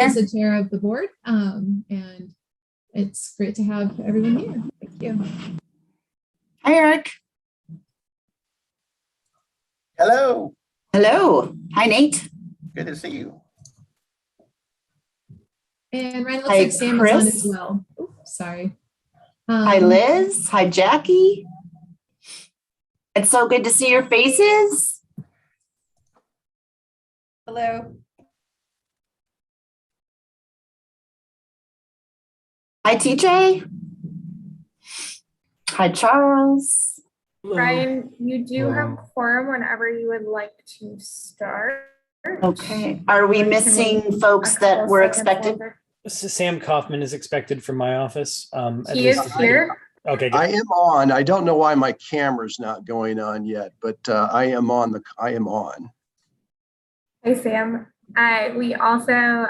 as the chair of the board, and it's great to have everyone here. Thank you. Hi, Eric. Hello. Hello. Hi, Nate. Good to see you. And Ryan, looks Hi, like Sam is on as well. Oops, sorry. Hi, Liz. Hi, Jackie. It's so good to see your faces. Hello. Hi, TJ. Hi, Charles. Ryan, you do have quorum whenever you would like to start. Okay. Are we missing folks that were expected? Sam Kaufman is expected from my office. He is here. Okay, good. I am on. I don't know why my camera's not going on yet, but I am on. Hey, Sam. We also,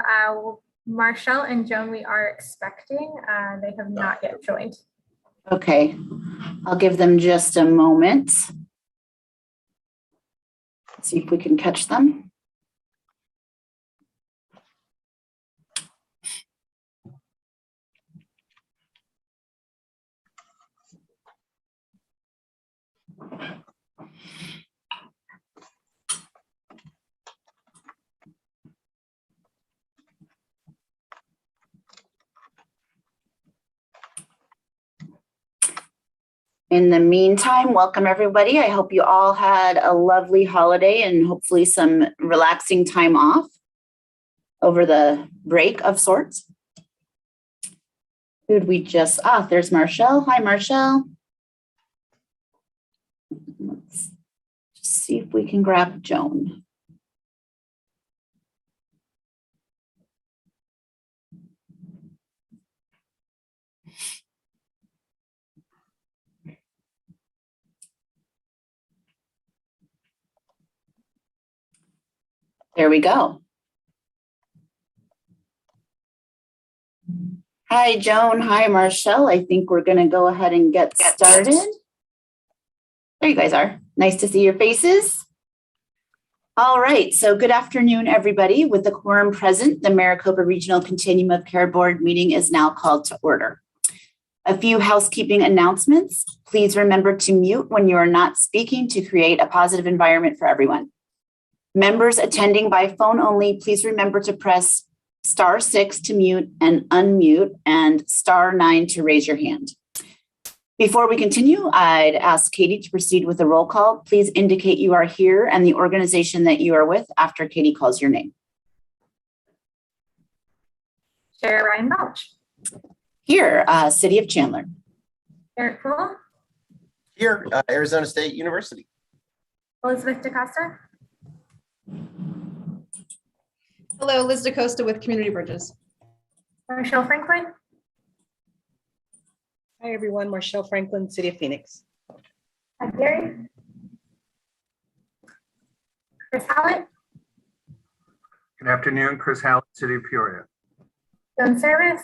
Marshall and Joan, we are expecting. They have not yet joined. Okay. I'll give them just a moment. See if we can catch them. In the meantime, welcome everybody. I hope you all had a lovely holiday and hopefully some relaxing time off over the break of sorts. Who'd we just, there's Marshall. Hi, Marshall. Let's just see if we can grab Joan. There we go. Hi, Joan. Hi, Marshall. I think we're going to go ahead and get started. There you guys are. Nice to see your faces. All right. So good afternoon, everybody. With the quorum present, the Maricopa Regional Continuum of Care Board meeting is now called to order. A few housekeeping announcements. Please remember to mute when you are not speaking to create a positive environment for everyone. Members attending by phone only, please remember to press *6 to mute and unmute and *9 to raise your hand. Before we continue, I'd ask Katie to proceed with the roll call. Please indicate you are here and the organization that you are with after Katie calls your name. Chair Ryan Balch. Here, City of Chandler. Eric Poole. Here, Arizona State University. Elizabeth DaCosta. Hello, Liz DaCosta with Community Bridges. Michelle Franklin. Hi, everyone. Marshall Franklin, City of Phoenix. Hi, Gary. Chris Hallett. Good afternoon, Chris Hallett, City of Peoria. Joan Service.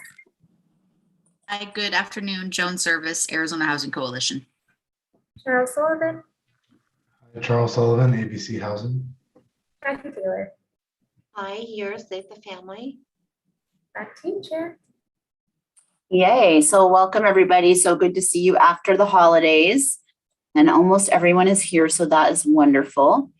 Hi, good afternoon, Joan Service, Arizona Housing Coalition. Charles Sullivan. Hi, Charles Sullivan, ABC Housing. Kathy Taylor. Hi, here, Save the Family. Back to you, Chair. Yay. So welcome, everybody. So good to see you after the holidays. And almost everyone is here, so that is wonderful.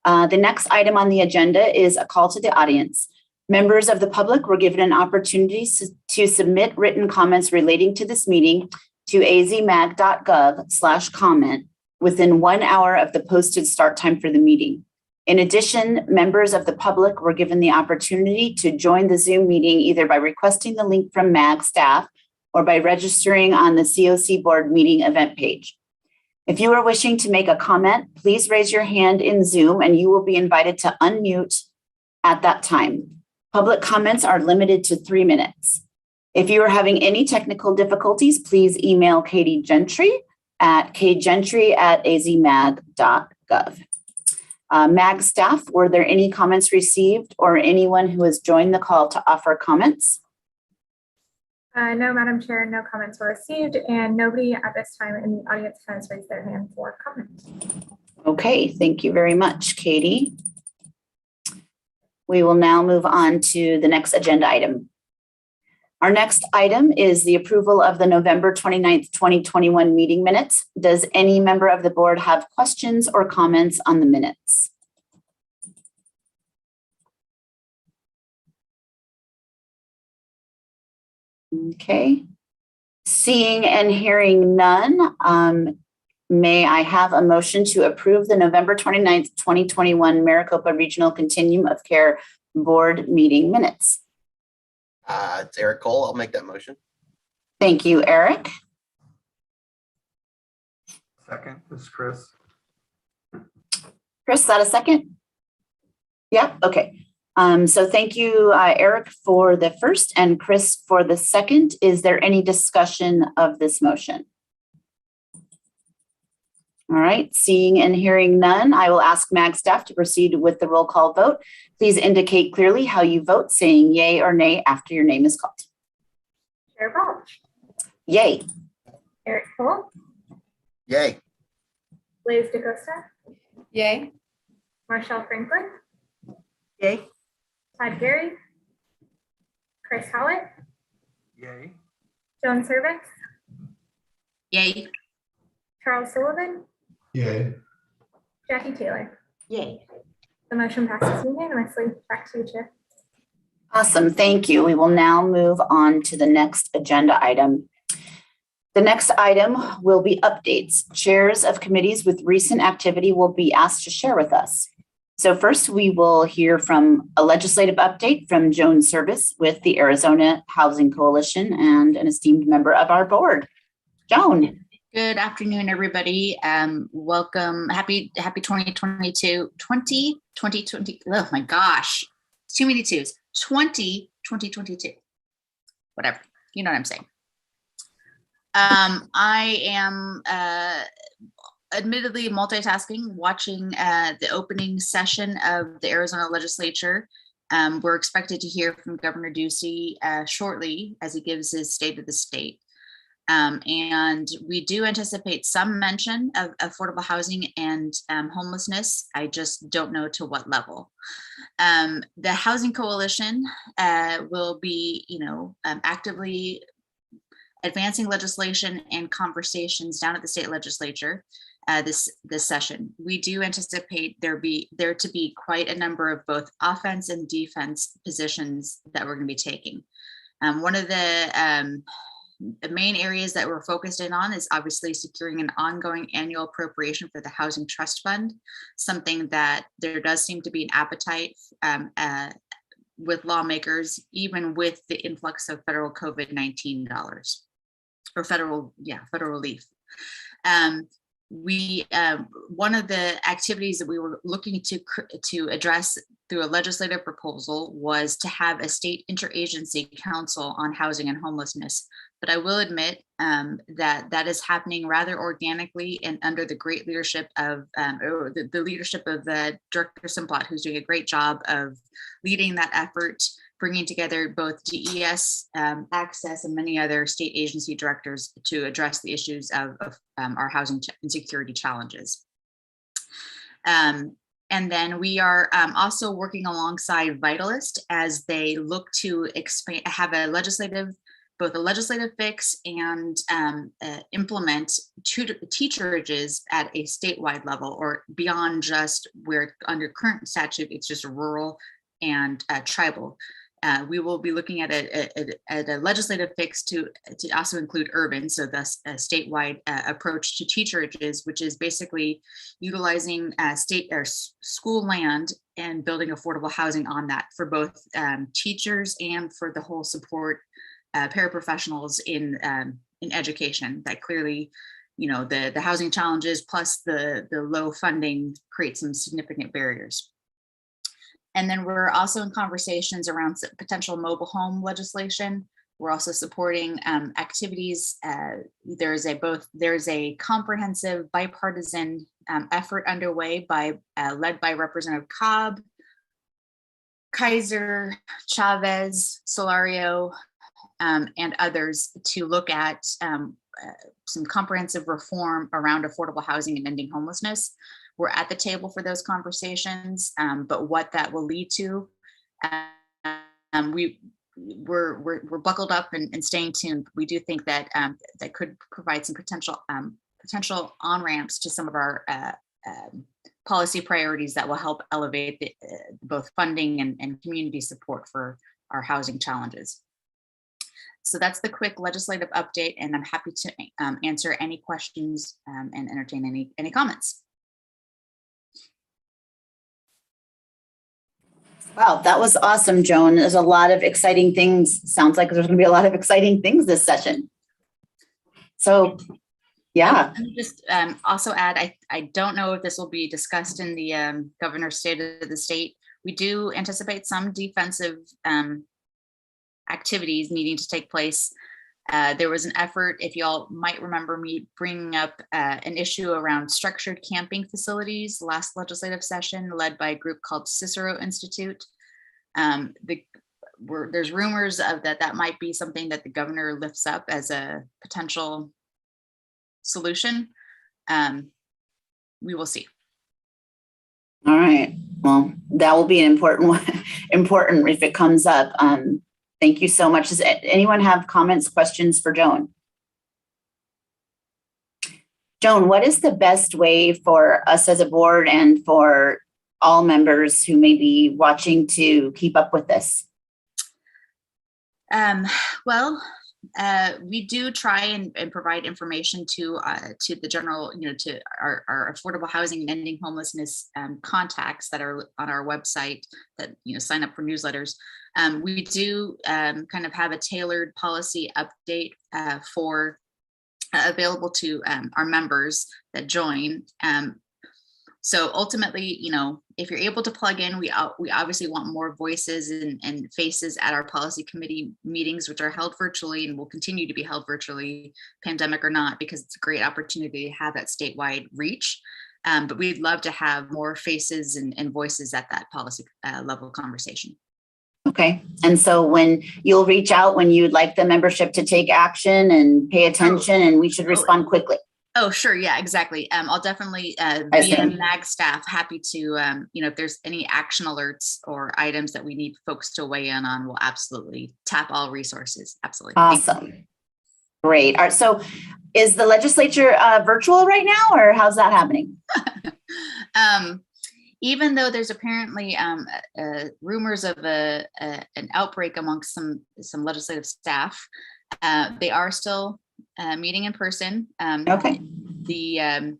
The next item on the agenda is a call to the audience. Members of the public were given an opportunity to submit written comments relating to this meeting to azmag.gov/comment within 1 hour of the posted start time for the meeting. In addition, members of the public were given the opportunity to join the Zoom meeting either by requesting the link from MAG staff or by registering on the COC board meeting event page. If you are wishing to make a comment, please raise your hand in Zoom and you will be invited to unmute at that time. Public comments are limited to 3 minutes. If you are having any technical difficulties, please email Katie Gentry at kgentry@azmag.gov. MAG staff, were there any comments received or anyone who has joined the call to offer comments? No, Madam Chair, no comments were received, and nobody at this time in the audience has raised their hand for comment. Okay, thank you very much, Katie. We will now move on to the next agenda item. Our next item is the approval of the November 29th, 2021 meeting minutes. Does any member of the board have questions or comments on the minutes? Okay. Seeing and hearing none, may I have a motion to approve the November 29th, 2021 Maricopa Regional Continuum of Care Board meeting minutes? It's Eric Cole. I'll make that motion. Thank you, Eric. Second, this is Chris. Chris, is that a second? Yeah, okay. So thank you, Eric, for the first and Chris for the second. Is there any discussion of this motion? All right, seeing and hearing none, I will ask MAG staff to proceed with the roll call vote. Please indicate clearly how you vote, saying yay or nay after your name is called. Chair Balch, Yay. Eric Cole, Yay. Liz DeCosta, Yay. Marshall Franklin, Yay. Todd Gary, Chris Howlett, Yay. Joan Service, Yay. Charles Sullivan, Yay. Jackie Taylor. Yay. The motion passes unanimously. Back to you, Chair. Awesome, thank you. We will now move on to the next agenda item. The next item will be updates. Chairs of committees with recent activity will be asked to share with us. So first, we will hear from a legislative update from Joan Service with the Arizona Housing Coalition and an esteemed member of our board. Joan. Good afternoon, everybody. Welcome. Happy 2022. 2020. Oh my gosh. It's too many twos. 2022. Whatever. You know what I'm saying. I am admittedly multitasking, watching the opening session of the Arizona legislature. We're expected to hear from Governor Ducey shortly as he gives his state of the state. And we do anticipate some mention of affordable housing and homelessness. I just don't know to what level. The Housing Coalition will be, actively advancing legislation and conversations down at the state legislature this session. We do anticipate there to be quite a number of both offense and defense positions that we're going to be taking. One of the main areas that we're focused in on is obviously securing an ongoing annual appropriation for the Housing Trust Fund, something that there does seem to be an appetite with lawmakers, even with the influx of federal COVID-19 dollars or federal relief. One of the activities that we were looking to address through a legislative proposal was to have a state interagency council on housing and homelessness. But I will admit that is happening rather organically and under the great leadership of the leadership of Director Simplot, who's doing a great job of leading that effort, bringing together both DES, Access, and many other state agency directors to address the issues of our housing insecurity challenges. And then we are also working alongside Vitalist as they look to expand, have both a legislative fix and implement teacherages at a statewide level, or beyond just where under current statute, it's just rural and tribal. We will be looking at a legislative fix to also include urban, so thus a statewide approach to teacherages, which is basically utilizing state or school land and building affordable housing on that for both teachers and for the whole support paraprofessionals in education. That clearly, the housing challenges plus the low funding create some significant barriers. And then we're also in conversations around potential mobile home legislation. We're also supporting activities. There's a comprehensive bipartisan effort underway led by Representative Cobb, Kaiser, Chavez, Solario, and others to look at some comprehensive reform around affordable housing and ending homelessness. We're at the table for those conversations, but what that will lead to we're buckled up and staying tuned. We do think that that could provide some potential on-ramps to some of our policy priorities that will help elevate both funding and community support for our housing challenges. So that's the quick legislative update, and I'm happy to answer any questions and entertain any comments. Wow, that was awesome, Joan. There's a lot of exciting things. Sounds like there's going to be a lot of exciting things this session. So, yeah. Let me just also add, I don't know if this will be discussed in the governor's state of the state. We do anticipate some defensive activities needing to take place. There was an effort, if y'all might remember me bringing up an issue around structured camping facilities last legislative session, led by a group called Cicero Institute. There's rumors of that might be something that the governor lifts up as a potential solution. We will see. All right. Well, that will be an important one, important if it comes up. Thank you so much. Does anyone have comments, questions for Joan? Joan, what is the best way for us as a board and for all members who may be watching to keep up with this? Well, we do try and provide information to the general, to our affordable housing and ending homelessness contacts that are on our website that, sign up for newsletters. We do kind of have a tailored policy update for available to our members that join. So ultimately, if you're able to plug in, we obviously want more voices and faces at our policy committee meetings, which are held virtually and will continue to be held virtually, pandemic or not, because it's a great opportunity to have that statewide reach. But we'd love to have more faces and voices at that policy level conversation. Okay. And so when you'll reach out when you'd like the membership to take action and pay attention, and we should respond quickly. Oh, sure. Yeah, exactly. I'll definitely via MAG staff, happy to, if there's any action alerts or items that we need folks to weigh in on, we'll absolutely tap all resources. Absolutely. Awesome. Great. All right. So is the legislature virtual right now, or how's that happening? Even though there's apparently rumors of an outbreak amongst some legislative staff, they are still meeting in person. Okay. You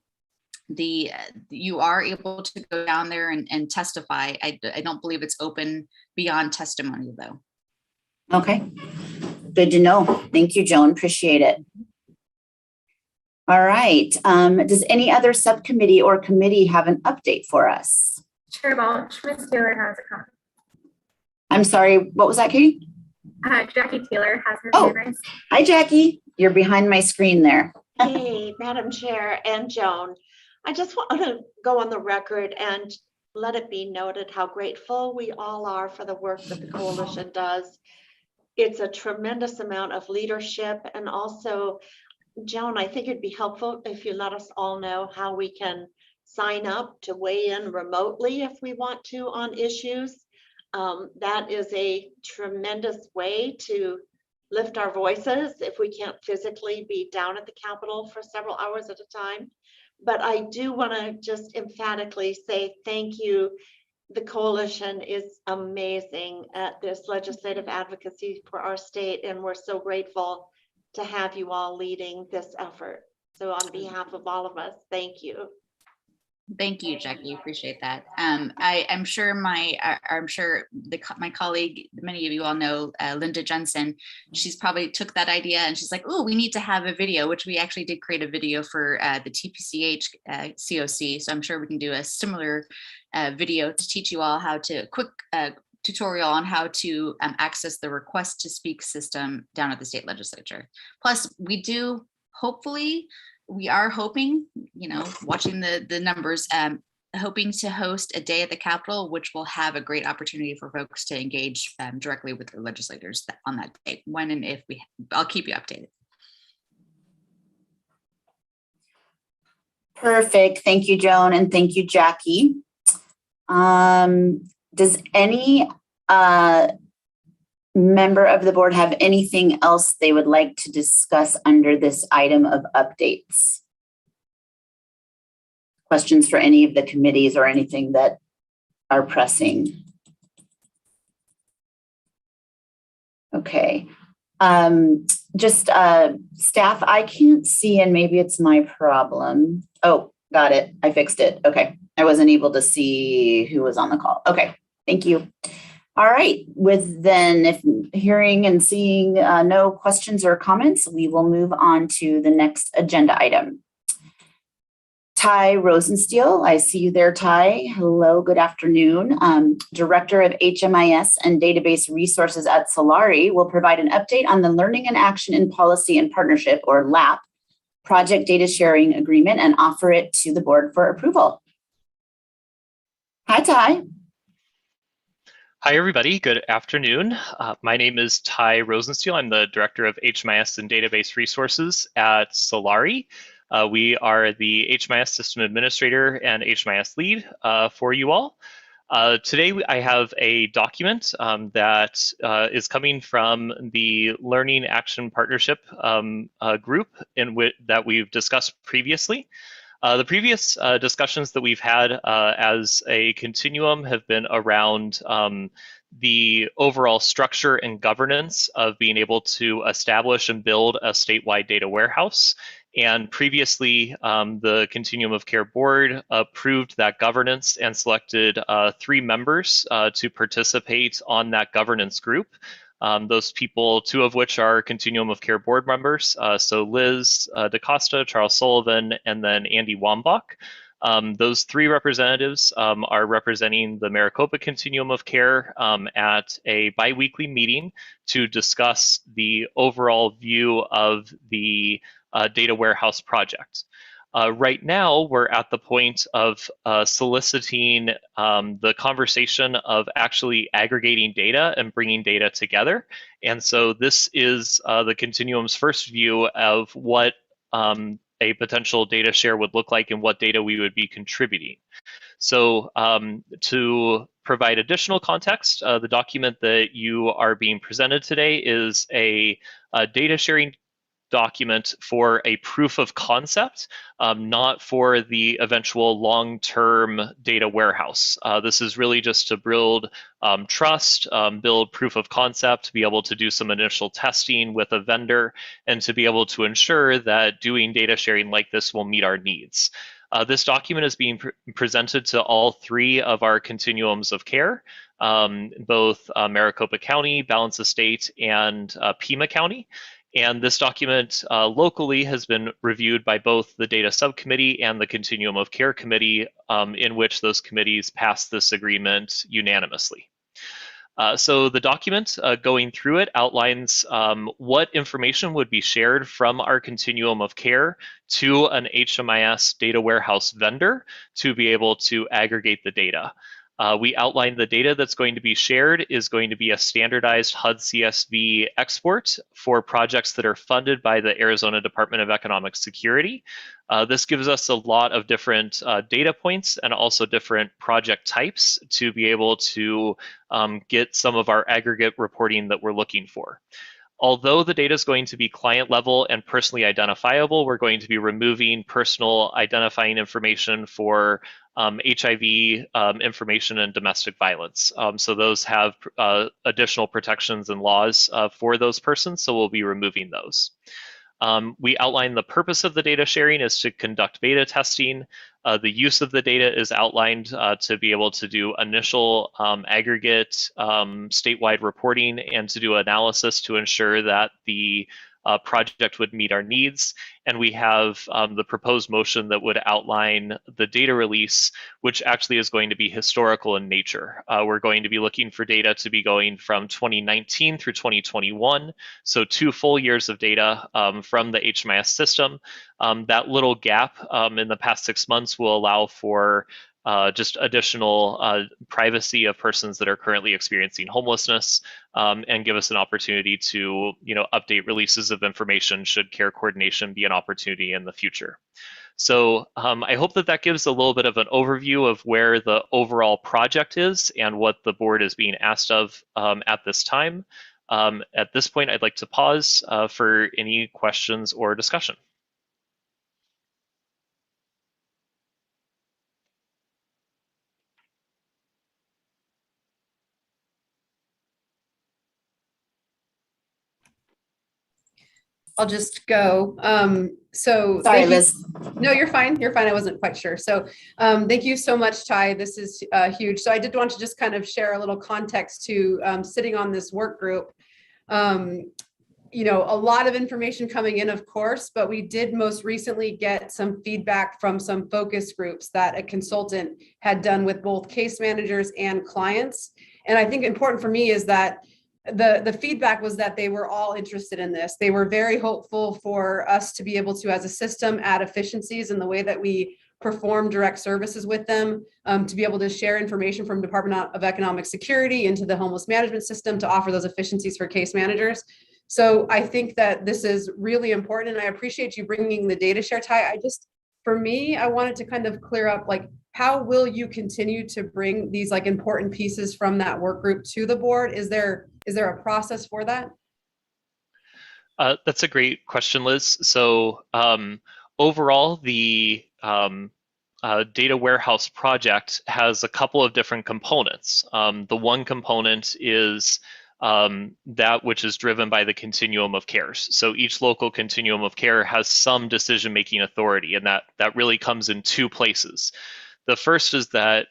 are able to go down there and testify. I don't believe it's open beyond testimony though. Okay. Good to know. Thank you, Joan. Appreciate it. All right. Does any other subcommittee or committee have an update for us? Chair Balch, Ms. Taylor has a comment. I'm sorry, what was that, Katie? Jackie Taylor has her hand raised. Hi, Jackie. You're behind my screen there. Hey, Madam Chair and Joan. I just want to go on the record and let it be noted how grateful we all are for the work that the coalition does. It's a tremendous amount of leadership, and also, Joan, I think it'd be helpful if you let us all know how we can sign up to weigh in remotely if we want to on issues. That is a tremendous way to lift our voices if we can't physically be down at the Capitol for several hours at a time. But I do want to just emphatically say thank you. The coalition is amazing at this legislative advocacy for our state, and we're so grateful to have you all leading this effort. So on behalf of all of us, thank you. Thank you, Jackie. Appreciate that. I'm sure my colleague, many of you all know, Linda Jensen. She's probably took that idea and she's like, "Oh, we need to have a video," which we actually did create a video for the TPCH COC. So I'm sure we can do a similar video to teach you all how to quick tutorial on how to access the request to speak system down at the state legislature. Plus, we are hoping, watching the numbers, hoping to host a day at the Capitol, which will have a great opportunity for folks to engage directly with their legislators on that day. When and if I'll keep you updated. Perfect. Thank you, Joan, and thank you, Jackie. Does any Member of the board have anything else they would like to discuss under this item of updates? Questions for any of the committees or anything that are pressing? Okay. Staff, I can't see, and maybe it's my problem. Oh, got it. I fixed it. Okay. I wasn't able to see who was on the call. Okay. Thank you. All right. With then, if hearing and seeing no questions or comments, we will move on to the next agenda item. Ty Rosensteel, I see you there, Ty. Hello, good afternoon. Director of HMIS and Database Resources at Solari will provide an update on the Learning and Action in Policy and Partnership, or LAP, Project Data Sharing Agreement and offer it to the board for approval. Hi, Ty. Hi, everybody. Good afternoon. My name is Ty Rosensteel. I'm the Director of HMIS and Database Resources at Solari. We are the HMIS System Administrator and HMIS Lead for you all. Today, I have a document that is coming from the Learning Action Partnership group that we've discussed previously. The previous discussions that we've had as a continuum have been around the overall structure and governance of being able to establish and build a statewide data warehouse. And previously, the Continuum of Care Board approved that governance and selected 3 members to participate on that governance group. Those people, 2 of which are Continuum of Care Board members, so Liz DaCosta, Charles Sullivan, and then Andy Wambach. Those 3 representatives are representing the Maricopa Continuum of Care at a biweekly meeting to discuss the overall view of the data warehouse project. Right now, we're at the point of soliciting the conversation of actually aggregating data and bringing data together. And so this is the Continuum's first view of what a potential data share would look like and what data we would be contributing. So to provide additional context, the document that you are being presented today is a data sharing document for a proof of concept, not for the eventual long-term data warehouse. This is really just to build trust, build proof of concept, to be able to do some initial testing with a vendor, and to be able to ensure that doing data sharing like this will meet our needs. This document is being presented to all 3 of our continuums of care, both Maricopa County, Balance Estate, and Pima County. And this document locally has been reviewed by both the Data Subcommittee and the Continuum of Care Committee, in which those committees passed this agreement unanimously. So the document going through it outlines what information would be shared from our Continuum of Care to an HMIS data warehouse vendor to be able to aggregate the data. We outlined the data that's going to be shared is going to be a standardized HUD CSV export for projects that are funded by the Arizona Department of Economic Security. This gives us a lot of different data points and also different project types to be able to get some of our aggregate reporting that we're looking for. Although the data is going to be client level and personally identifiable, we're going to be removing personal identifying information for HIV information and domestic violence. So those have additional protections and laws for those persons, so we'll be removing those. We outline the purpose of the data sharing is to conduct beta testing. The use of the data is outlined to be able to do initial aggregate statewide reporting and to do analysis to ensure that the project would meet our needs. And we have the proposed motion that would outline the data release, which actually is going to be historical in nature. We're going to be looking for data to be going from 2019 through 2021, so 2 full years of data from the HMIS system. That little gap in the past 6 months will allow for just additional privacy of persons that are currently experiencing homelessness, and give us an opportunity to, update releases of information should care coordination be an opportunity in the future. So I hope that that gives a little bit of an overview of where the overall project is and what the board is being asked of at this time. At this point, I'd like to pause for any questions or discussion. I'll just go. So Sorry, thank you. Liz. No, you're fine. You're fine. I wasn't quite sure. So thank you so much, Ty. This is huge. So I did want to just kind of share a little context to sitting on this work group. A lot of information coming in, of course, but we did most recently get some feedback from some focus groups that a consultant had done with both case managers and clients. And I think important for me is that the feedback was that they were all interested in this. They were very hopeful for us to be able to, as a system, add efficiencies in the way that we perform direct services with them, to be able to share information from Department of Economic Security into the homeless management system to offer those efficiencies for case managers. So I think that this is really important, and I appreciate you bringing the data share, Ty. For me, I wanted to kind of clear up, like, how will you continue to bring these important pieces from that work group to the board? Is there a process for that? That's a great question, Liz. So overall, the data warehouse project has a couple of different components. The one component is that which is driven by the continuum of care. So each local continuum of care has some decision-making authority, and that really comes in two places. The first is that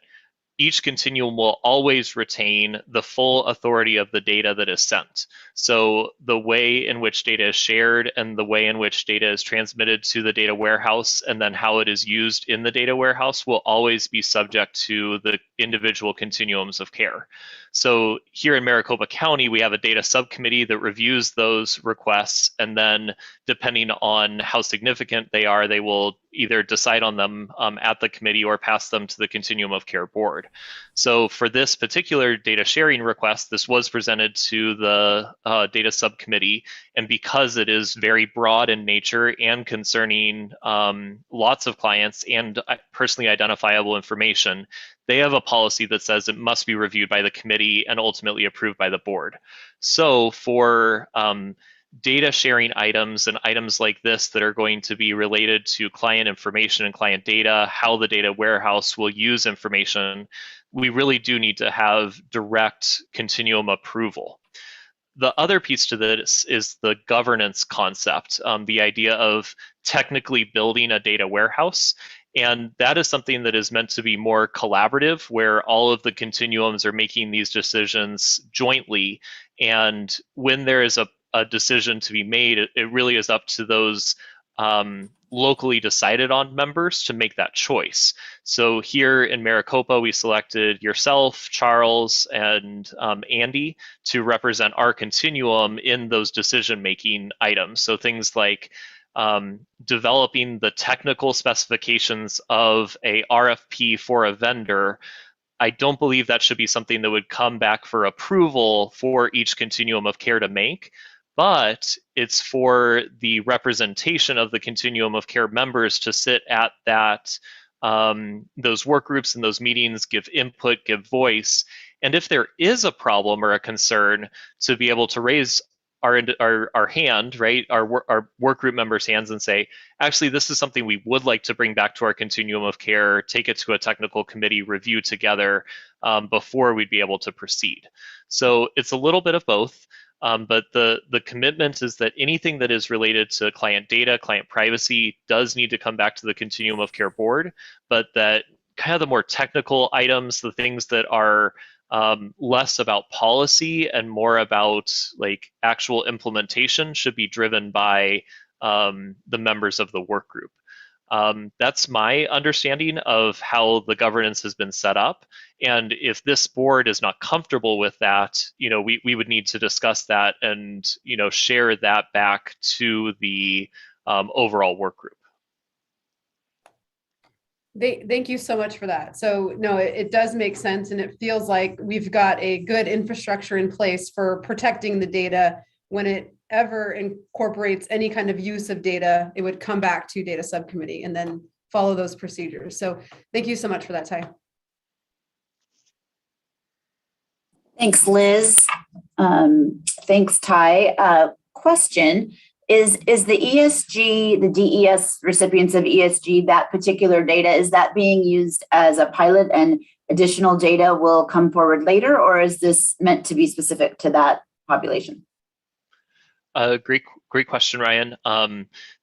each continuum will always retain the full authority of the data that is sent. So the way in which data is shared and the way in which data is transmitted to the data warehouse and then how it is used in the data warehouse will always be subject to the individual continuums of care. So here in Maricopa County, we have a data subcommittee that reviews those requests, and then depending on how significant they are, they will either decide on them at the committee or pass them to the Continuum of Care board. So for this particular data sharing request, this was presented to the data subcommittee, and because it is very broad in nature and concerning lots of clients and personally identifiable information, they have a policy that says it must be reviewed by the committee and ultimately approved by the board. So for data sharing items and items like this that are going to be related to client information and client data, how the data warehouse will use information, we really do need to have direct continuum approval. The other piece to this is the governance concept, the idea of technically building a data warehouse. And that is something that is meant to be more collaborative, where all of the continuums are making these decisions jointly. And when there is a decision to be made, it really is up to those locally decided on members to make that choice. So here in Maricopa, we selected yourself, Charles, and Andy to represent our continuum in those decision-making items. So things like developing the technical specifications of a RFP for a vendor. I don't believe that should be something that would come back for approval for each continuum of care to make, but it's for the representation of the continuum of care members to sit at that those work groups and those meetings, give input, give voice, and if there is a problem or a concern, to be able to raise our hand, right, our work group members' hands and say, actually, this is something we would like to bring back to our continuum of care, take it to a technical committee, review together before we'd be able to proceed. So it's a little bit of both, but the commitment is that anything that is related to client data, client privacy does need to come back to the continuum of care board, but that kind of the more technical items, the things that are less about policy and more about like actual implementation should be driven by the members of the work group. That's my understanding of how the governance has been set up. And if this board is not comfortable with that, we would need to discuss that and, share that back to the overall work group. Thank you so much for that. So no, it does make sense. And it feels like we've got a good infrastructure in place for protecting the data. When it ever incorporates any kind of use of data, it would come back to data subcommittee and then follow those procedures. So thank you so much for that, Ty. Thanks, Liz. Thanks, Ty. Question. Is the ESG, the DES recipients of ESG, that particular data, is that being used as a pilot and additional data will come forward later, or is this meant to be specific to that population? Great question, Ryan.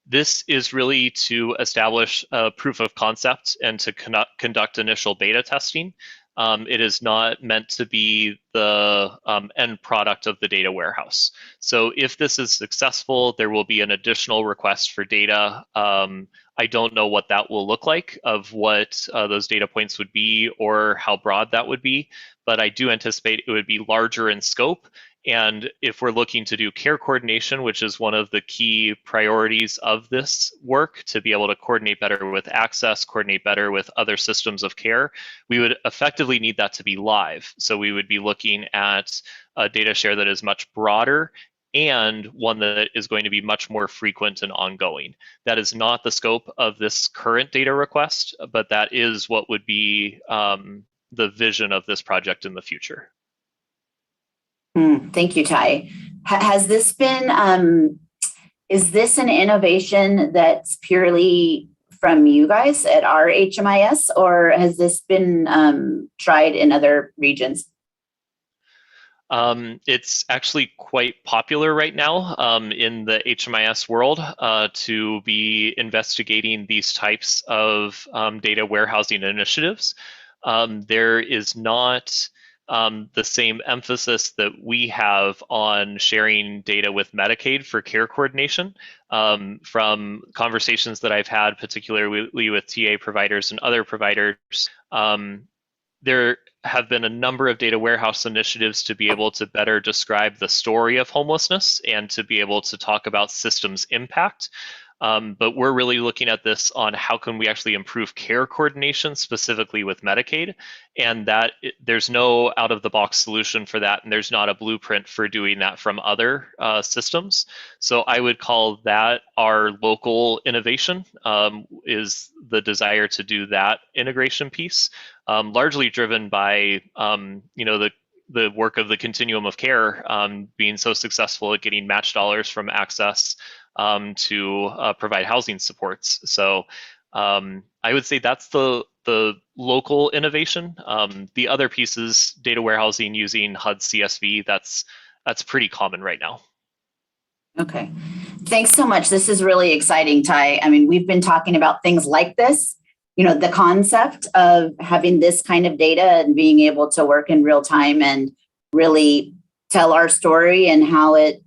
This is really to establish a proof of concept and to conduct initial beta testing. It is not meant to be the end product of the data warehouse. So if this is successful, there will be an additional request for data. I don't know what that will look like, of what those data points would be or how broad that would be, but I do anticipate it would be larger in scope. And if we're looking to do care coordination, which is one of the key priorities of this work, to be able to coordinate better with access, coordinate better with other systems of care, we would effectively need that to be live. So we would be looking at a data share that is much broader and one that is going to be much more frequent and ongoing. That is not the scope of this current data request, but that is what would be the vision of this project in the future. Thank you, Ty. Has this been, is this an innovation that's purely from you guys at our HMIS, or has this been tried in other regions? It's actually quite popular right now in the HMIS world to be investigating these types of data warehousing initiatives. There is not the same emphasis that we have on sharing data with Medicaid for care coordination. From conversations that I've had, particularly with TA providers and other providers, there have been a number of data warehouse initiatives to be able to better describe the story of homelessness and to be able to talk about systems impact. But we're really looking at this on how can we actually improve care coordination specifically with Medicaid, and that there's no out-of-the-box solution for that, and there's not a blueprint for doing that from other systems. So I would call that our local innovation, is the desire to do that integration piece, largely driven by the work of the continuum of care being so successful at getting match dollars from Access to provide housing supports. So I would say that's the local innovation. The other pieces, data warehousing using HUD CSV, that's pretty common right now. Okay, thanks so much. This is really exciting, Ty. I mean, we've been talking about things like this, the concept of having this kind of data and being able to work in real time and really tell our story and how it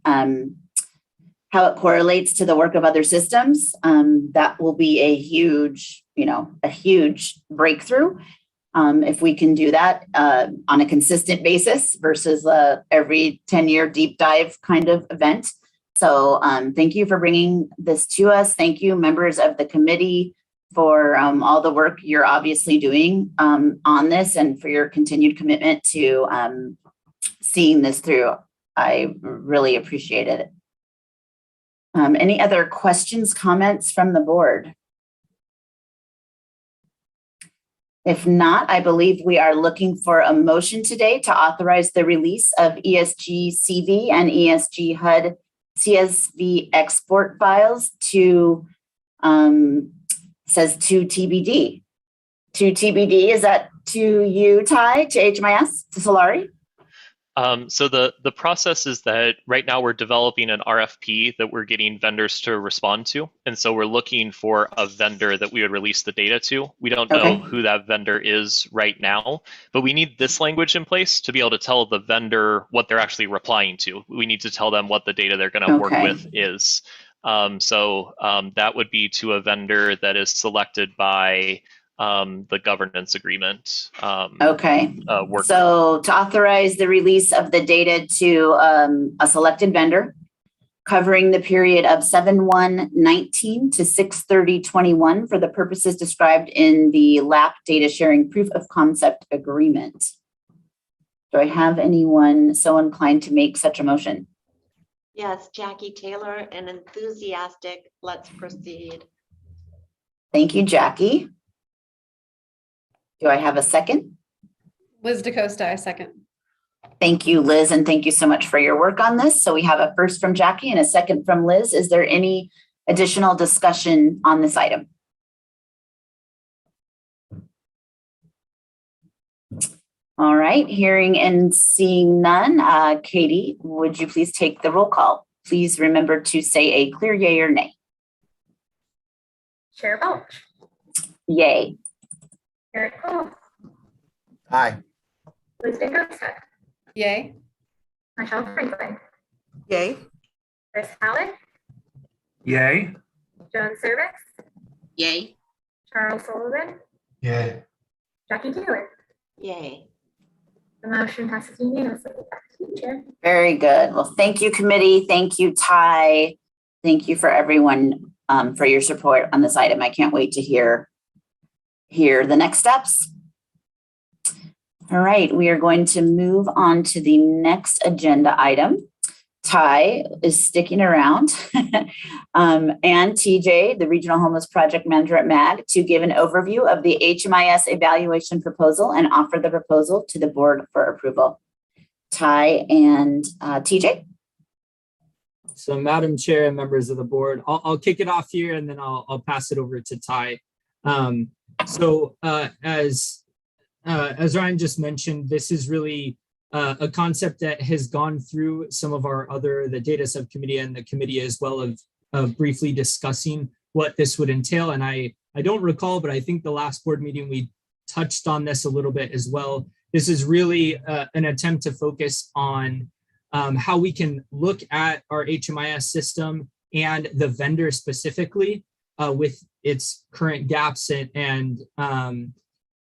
correlates to the work of other systems. That will be a huge breakthrough if we can do that on a consistent basis versus every 10-year deep dive kind of event. So thank you for bringing this to us. Thank you, members of the committee, for all the work you're obviously doing on this and for your continued commitment to seeing this through. I really appreciate it. Any other questions, comments from the board? If not, I believe we are looking for a motion today to authorize the release of ESG CV and ESG HUD CSV export files to, says to TBD. To TBD, is that to you, Ty, to HMIS, to Solari? So the process is that right now we're developing an RFP that we're getting vendors to respond to. And so we're looking for a vendor that we would release the data to. We don't know who that vendor is right now, but we need this language in place to be able to tell the vendor what they're actually replying to. We need to tell them what the data they're going to work with is. So that would be to a vendor that is selected by the governance agreement. So to authorize the release of the data to a selected vendor, covering the period of 7/1/19 to 6/30/21 for the purposes described in the LAP data sharing proof of concept agreement. Do I have anyone so inclined to make such a motion? Yes, Jackie Taylor, an enthusiastic, let's proceed. Thank you, Jackie. Do I have a second? Liz DaCosta, I second. Thank you, Liz, and thank you so much for your work on this. So we have a first from Jackie and a second from Liz. Is there any additional discussion on this item? All right, hearing and seeing none. Katie, would you please take the roll call? Please remember to say a clear yay or nay. Chair Balch, Yay. Eric Cole, Aye. Liz DaCosta, Yay. Marshall Franklin, Yay. Chris Hallett, Yay. Joan Service, Yay. Charles Sullivan, Yay. Jackie Taylor. Yay. The motion passes unanimously. Back to you, Chair. Very good. Well, thank you, committee. Thank you, Ty. Thank you for everyone for your support on this item. I can't wait to hear the next steps. All right, we are going to move on to the next agenda item. Ty is sticking around and TJ, the Regional Homeless Project Manager at MAG, to give an overview of the HMIS evaluation proposal and offer the proposal to the board for approval. Ty and TJ. So Madam Chair and members of the board, I'll kick it off here and then I'll pass it over to Ty. As Ryan just mentioned, this is really a concept that has gone through some of the data subcommittee and the committee as well of briefly discussing what this would entail. And I don't recall, but I think the last board meeting we touched on this a little bit as well. This is really an attempt to focus on how we can look at our HMIS system and the vendor specifically with its current gaps and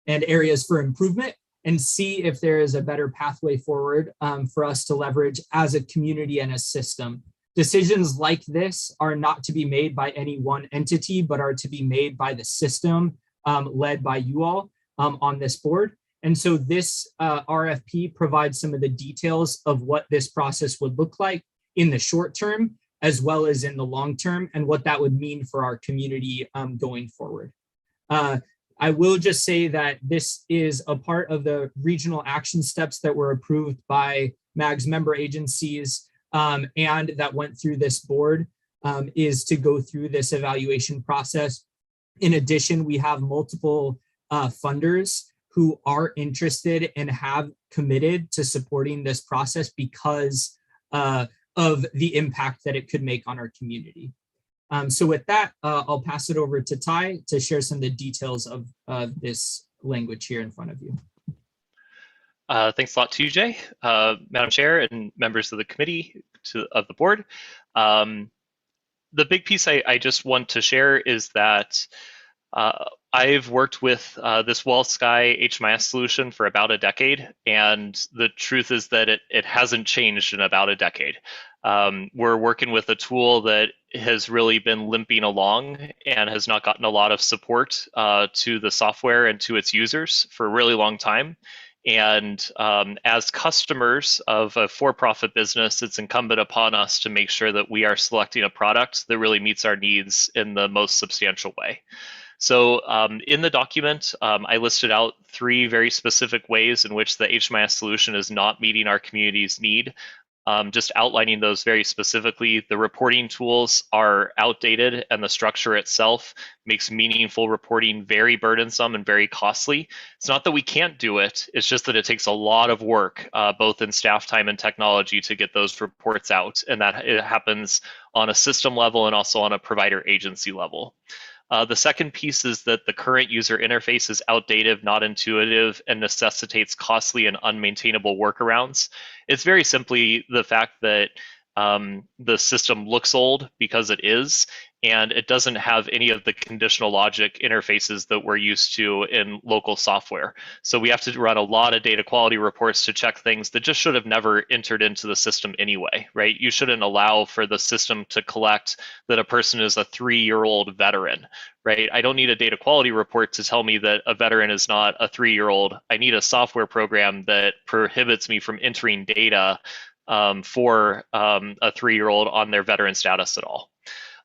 areas for improvement, and see if there is a better pathway forward for us to leverage as a community and a system. Decisions like this are not to be made by any one entity, but are to be made by the system led by you all on this board. And so this RFP provides some of the details of what this process would look like in the short term, as well as in the long term, and what that would mean for our community going forward. I will just say that this is a part of the regional action steps that were approved by MAG's member agencies and that went through this board is to go through this evaluation process. In addition, we have multiple funders who are interested and have committed to supporting this process because of the impact that it could make on our community. So with that, I'll pass it over to Ty to share some of the details of this language here in front of you. Thanks a lot, TJ, Madam Chair, and members of the committee of the board. The big piece I just want to share is that I've worked with this Wall Sky HMIS solution for about a decade, and the truth is that it hasn't changed in about a decade. We're working with a tool that has really been limping along and has not gotten a lot of support to the software and to its users for a really long time. And as customers of a for-profit business, it's incumbent upon us to make sure that we are selecting a product that really meets our needs in the most substantial way. So in the document, I listed out 3 very specific ways in which the HMIS solution is not meeting our community's need. Just outlining those very specifically. The reporting tools are outdated, and the structure itself makes meaningful reporting very burdensome and very costly. It's not that we can't do it, it's just that it takes a lot of work, both in staff time and technology, to get those reports out, and that it happens on a system level and also on a provider agency level. The second piece is that the current user interface is outdated, not intuitive, and necessitates costly and unmaintainable workarounds. It's very simply the fact that the system looks old because it is, and it doesn't have any of the conditional logic interfaces that we're used to in local software. So we have to run a lot of data quality reports to check things that just should have never entered into the system anyway, right? You shouldn't allow for the system to collect that a person is a 3-year-old veteran, right? I don't need a data quality report to tell me that a veteran is not a 3-year-old. I need a software program that prohibits me from entering data for a 3-year-old on their veteran status at all.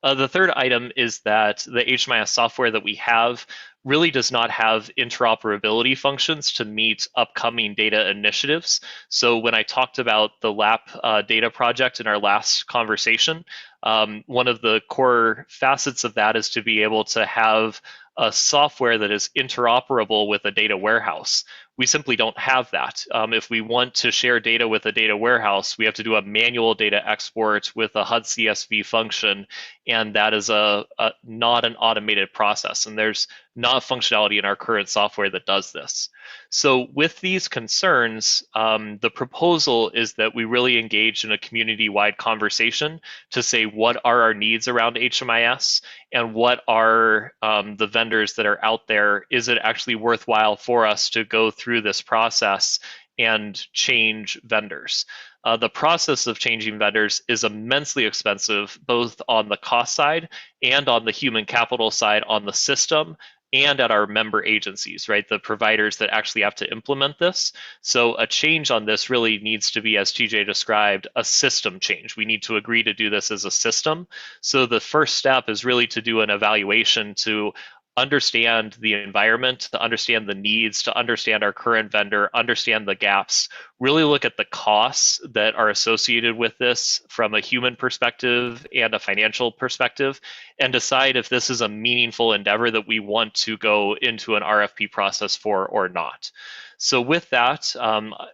The third item is that the HMIS software that we have really does not have interoperability functions to meet upcoming data initiatives. So when I talked about the LAP data project in our last conversation, one of the core facets of that is to be able to have a software that is interoperable with a data warehouse. We simply don't have that. If we want to share data with a data warehouse, we have to do a manual data export with a HUD CSV function, and that is not an automated process. And there's not functionality in our current software that does this. So with these concerns, the proposal is that we really engage in a community-wide conversation to say what are our needs around HMIS and what are the vendors that are out there. Is it actually worthwhile for us to go through this process and change vendors? The process of changing vendors is immensely expensive, both on the cost side and on the human capital side on the system and at our member agencies, right? The providers that actually have to implement this. So a change on this really needs to be, as TJ described, a system change. We need to agree to do this as a system. So the first step is really to do an evaluation to understand the environment, to understand the needs, to understand our current vendor, understand the gaps, really look at the costs that are associated with this from a human perspective and a financial perspective, and decide if this is a meaningful endeavor that we want to go into an RFP process for or not. So with that,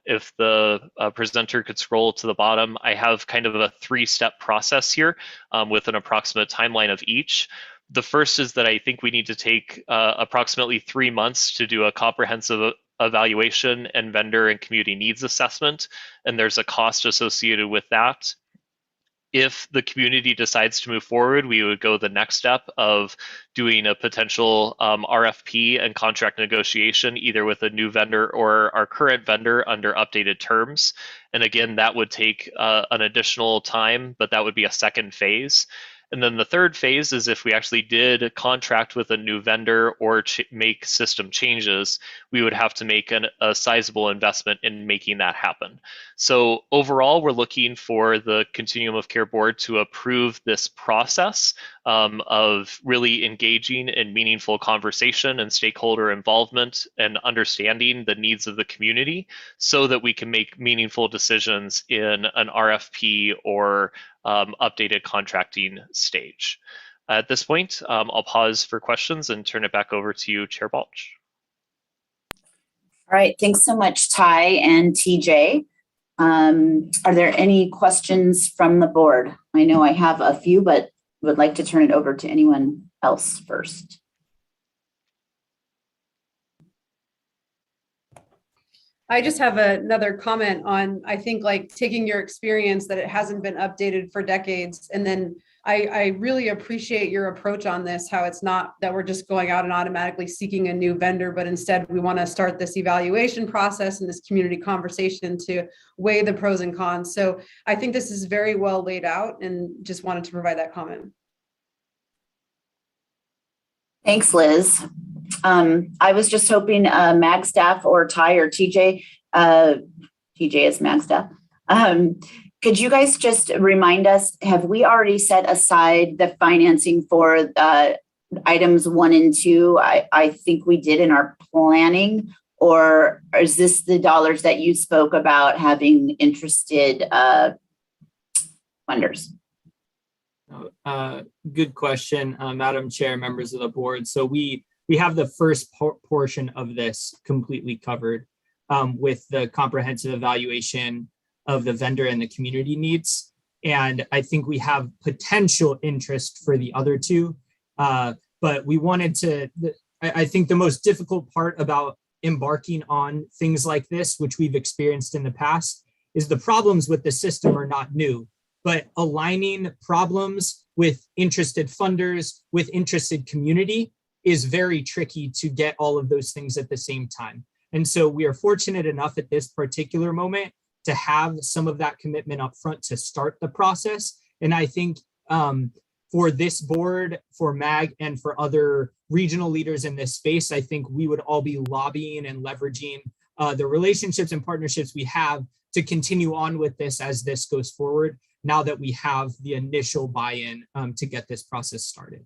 if the presenter could scroll to the bottom, I have kind of a 3-step process here with an approximate timeline of each. The first is that I think we need to take approximately 3 months to do a comprehensive evaluation and vendor and community needs assessment, and there's a cost associated with that. If the community decides to move forward, we would go the next step of doing a potential RFP and contract negotiation, either with a new vendor or our current vendor under updated terms. And again, that would take an additional time, but that would be a second phase. And then the third phase is if we actually did contract with a new vendor or make system changes, we would have to make a sizable investment in making that happen. So overall, we're looking for the Continuum of Care Board to approve this process of really engaging in meaningful conversation and stakeholder involvement and understanding the needs of the community so that we can make meaningful decisions in an RFP or updated contracting stage. At this point, I'll pause for questions and turn it back over to you, Chair Balch. All right, thanks so much, Ty and TJ. Are there any questions from the board? I know I have a few, but would like to turn it over to anyone else first. I just have another comment on, I think, like taking your experience that it hasn't been updated for decades. And then I really appreciate your approach on this, how it's not that we're just going out and automatically seeking a new vendor, but instead we want to start this evaluation process and this community conversation to weigh the pros and cons. So I think this is very well laid out and just wanted to provide that comment. Thanks, Liz. I was just hoping MAG staff or Ty or TJ, TJ is MAG staff. Could you guys just remind us, have we already set aside the financing for items 1 and 2? I think we did in our planning, or is this the dollars that you spoke about having interested funders? Good question, Madam Chair, members of the board. So we have the first portion of this completely covered with the comprehensive evaluation of the vendor and the community needs. And I think we have potential interest for the other two, but we wanted to, I think the most difficult part about embarking on things like this, which we've experienced in the past, is the problems with the system are not new. but aligning problems with interested funders, with interested community is very tricky to get all of those things at the same time. And so we are fortunate enough at this particular moment to have some of that commitment up front to start the process. And I think for this board, for MAG, and for other regional leaders in this space, I think we would all be lobbying and leveraging the relationships and partnerships we have to continue on with this as this goes forward, now that we have the initial buy-in to get this process started.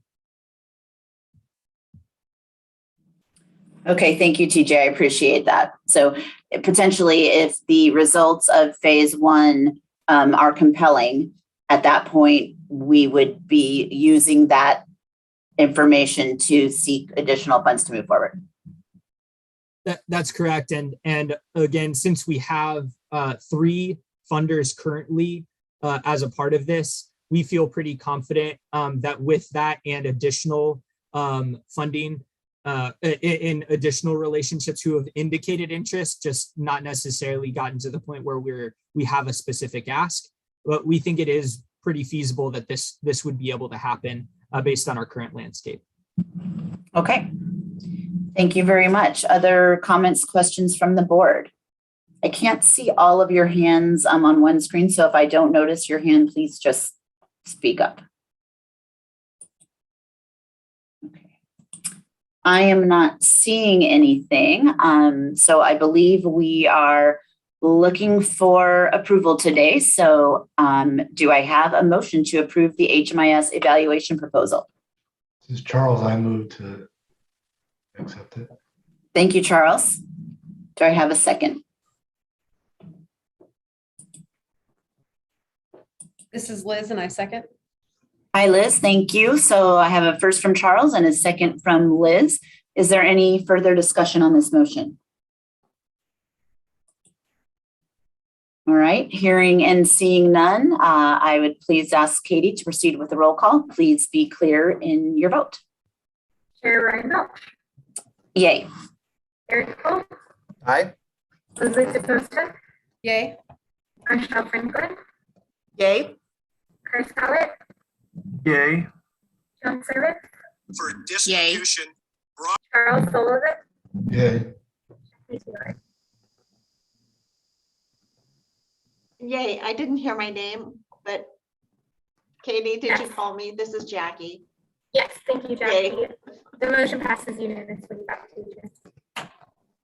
Okay, thank you, TJ. I appreciate that. So potentially, if the results of phase 1 are compelling, at that point, we would be using that information to seek additional funds to move forward. That's correct. And again, since we have 3 funders currently as a part of this, we feel pretty confident that with that and additional funding, in additional relationships who have indicated interest, just not necessarily gotten to the point where we have a specific ask, but we think it is pretty feasible that this would be able to happen based on our current landscape. Okay, thank you very much. Other comments, questions from the board? I can't see all of your hands on one screen, so if I don't notice your hand, please just speak up. I am not seeing anything, so I believe we are looking for approval today. So do I have a motion to approve the HMIS evaluation proposal? This is Charles. I move to accept it. Thank you, Charles. Do I have a second? This is Liz and I second. Hi, Liz. Thank you. So I have a first from Charles and a second from Liz. Is there any further discussion on this motion? All right, hearing and seeing none, I would please ask Katie to proceed with the roll call. Please be clear in your vote. Chair Reinfeldt. Yay. Eric Cole. Aye. Leslie DeCosta. Yay. Marshall Franklin. Yay. Chris Hallett. Yay. John Service. For distribution. Charles Sullivan. Yay. Yay. I didn't hear my name, but Katie, did you call me? This is Jackie. Yes, thank you, Jackie. Yay. The motion passes unanimously. Back to you, Chair.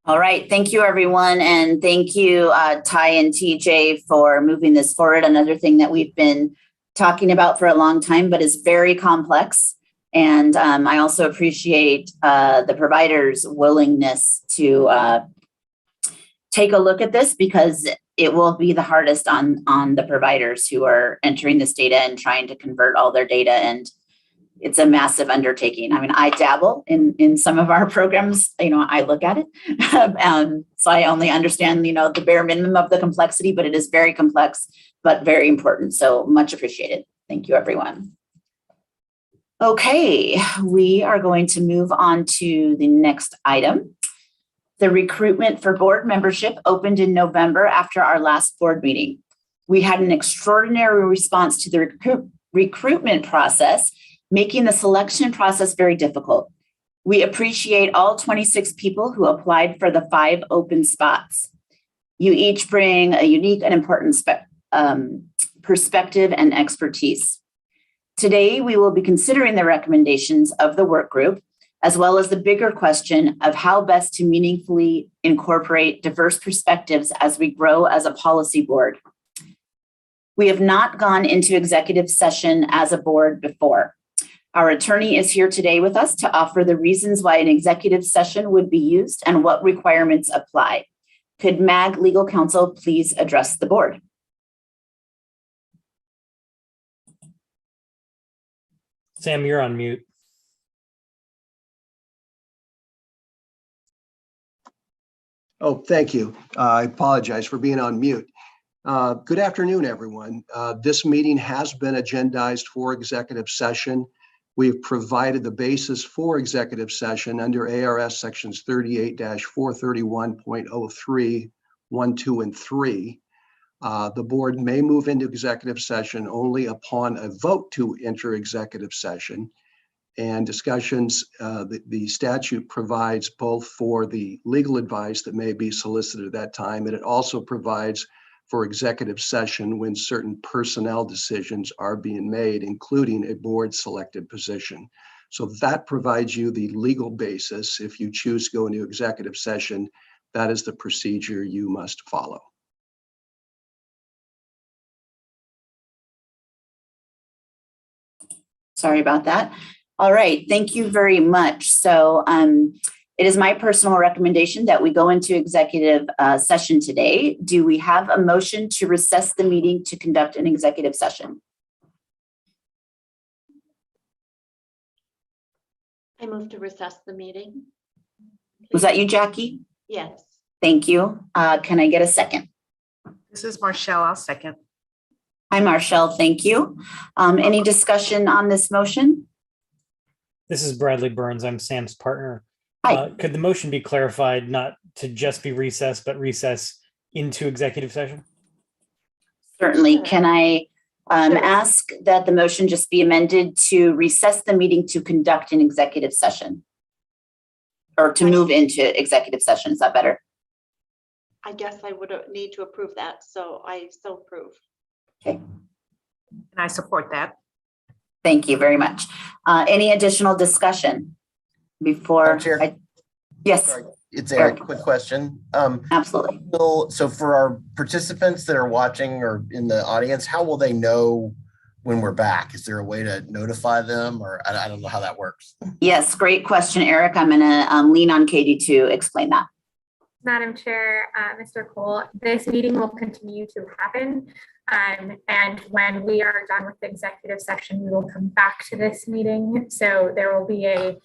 All right, thank you, everyone. And thank you, Ty and TJ, for moving this forward. Another thing that we've been talking about for a long time, but is very complex. And I also appreciate the provider's willingness to take a look at this, because it will be the hardest on the providers who are entering this data and trying to convert all their data. And it's a massive undertaking. I mean, I dabble in some of our programs, I look at it. So I only understand, the bare minimum of the complexity, but it is very complex, but very important. So much appreciated. Thank you, everyone. Okay, we are going to move on to the next item. The recruitment for board membership opened in November after our last board meeting. We had an extraordinary response to the recruitment process, making the selection process very difficult. We appreciate all 26 people who applied for the 5 open spots. You each bring a unique and important perspective and expertise. Today, we will be considering the recommendations of the work group, as well as the bigger question of how best to meaningfully incorporate diverse perspectives as we grow as a policy board. We have not gone into executive session as a board before. Our attorney is here today with us to offer the reasons why an executive session would be used and what requirements apply. Could MAG Legal Counsel please address the board? Sam, you're on mute. Oh, thank you. I apologize for being on mute. Good afternoon, everyone. This meeting has been agendized for executive session. We've provided the basis for executive session under ARS sections 38-431.03, 1, 2, and 3. The board may move into executive session only upon a vote to enter executive session. And discussions, the statute provides both for the legal advice that may be solicited at that time, and it also provides for executive session when certain personnel decisions are being made, including a board selected position. So that provides you the legal basis. If you choose to go into executive session, that is the procedure you must follow. Sorry about that. All right, thank you very much. So it is my personal recommendation that we go into executive session today. Do we have a motion to recess the meeting to conduct an executive session? I move to recess the meeting. Was that you, Jackie? Yes. Thank you. Can I get a second? This is Marshall. I'll second. Hi, Marshall. Thank you. Any discussion on this motion? This is Bradley Burns. I'm Sam's partner. Hi. Could the motion be clarified not to just be recess, but recess into executive session? Certainly. Can I ask that the motion just be amended to recess the meeting to conduct an executive session? Or to move into executive session, is that better? I guess I would need to approve that, so I so approve. Okay. And I support that. Thank you very much. Any additional discussion before? Yes. Sorry, it's Eric. Quick question. Absolutely. So for our participants that are watching or in the audience, how will they know when we're back? Is there a way to notify them, or I don't know how that works? Yes, great question, Eric. I'm going to lean on Katie to explain that. Madam Chair, Mr. Cole, this meeting will continue to happen. And when we are done with the executive session, we will come back to this meeting. So there will be a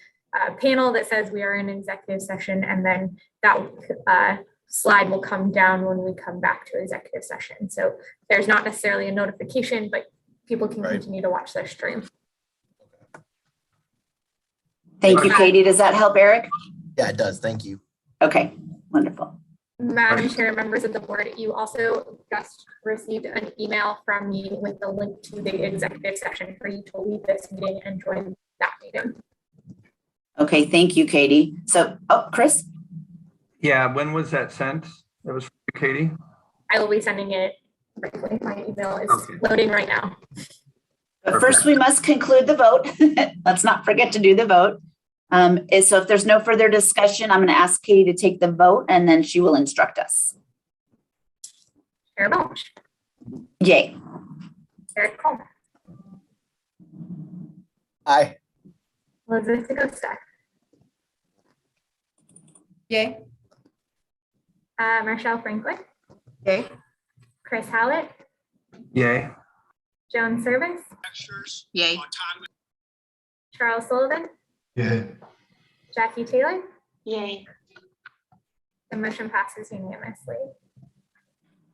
panel that says we are in executive session, and then that slide will come down when we come back to executive session. So there's not necessarily a notification, but people can continue to watch their stream. Thank you, Katie. Does that help, Eric? Yeah, it does. Thank you. Okay, wonderful. Madam Chair, members of the board, you also just received an email from me with the link to the executive session for you to leave this meeting and join that meeting. Okay, thank you, Katie. So, Chris? Yeah, when was that sent? That was for Katie? I will be sending it briefly. My email is loading right now. But first, we must conclude the vote. Let's not forget to do the vote. So if there's no further discussion, I'm going to ask Katie to take the vote, and then she will instruct us. Chair Balch. Yay. Eric Coleman. Aye. Elizabeth DeCosta. Yay. Marshall Franklin. Yay. Chris Hallett. Yay. Joan Service. Yay. Charles Sullivan. Yeah. Jackie Taylor. Yay. The motion passes unanimously.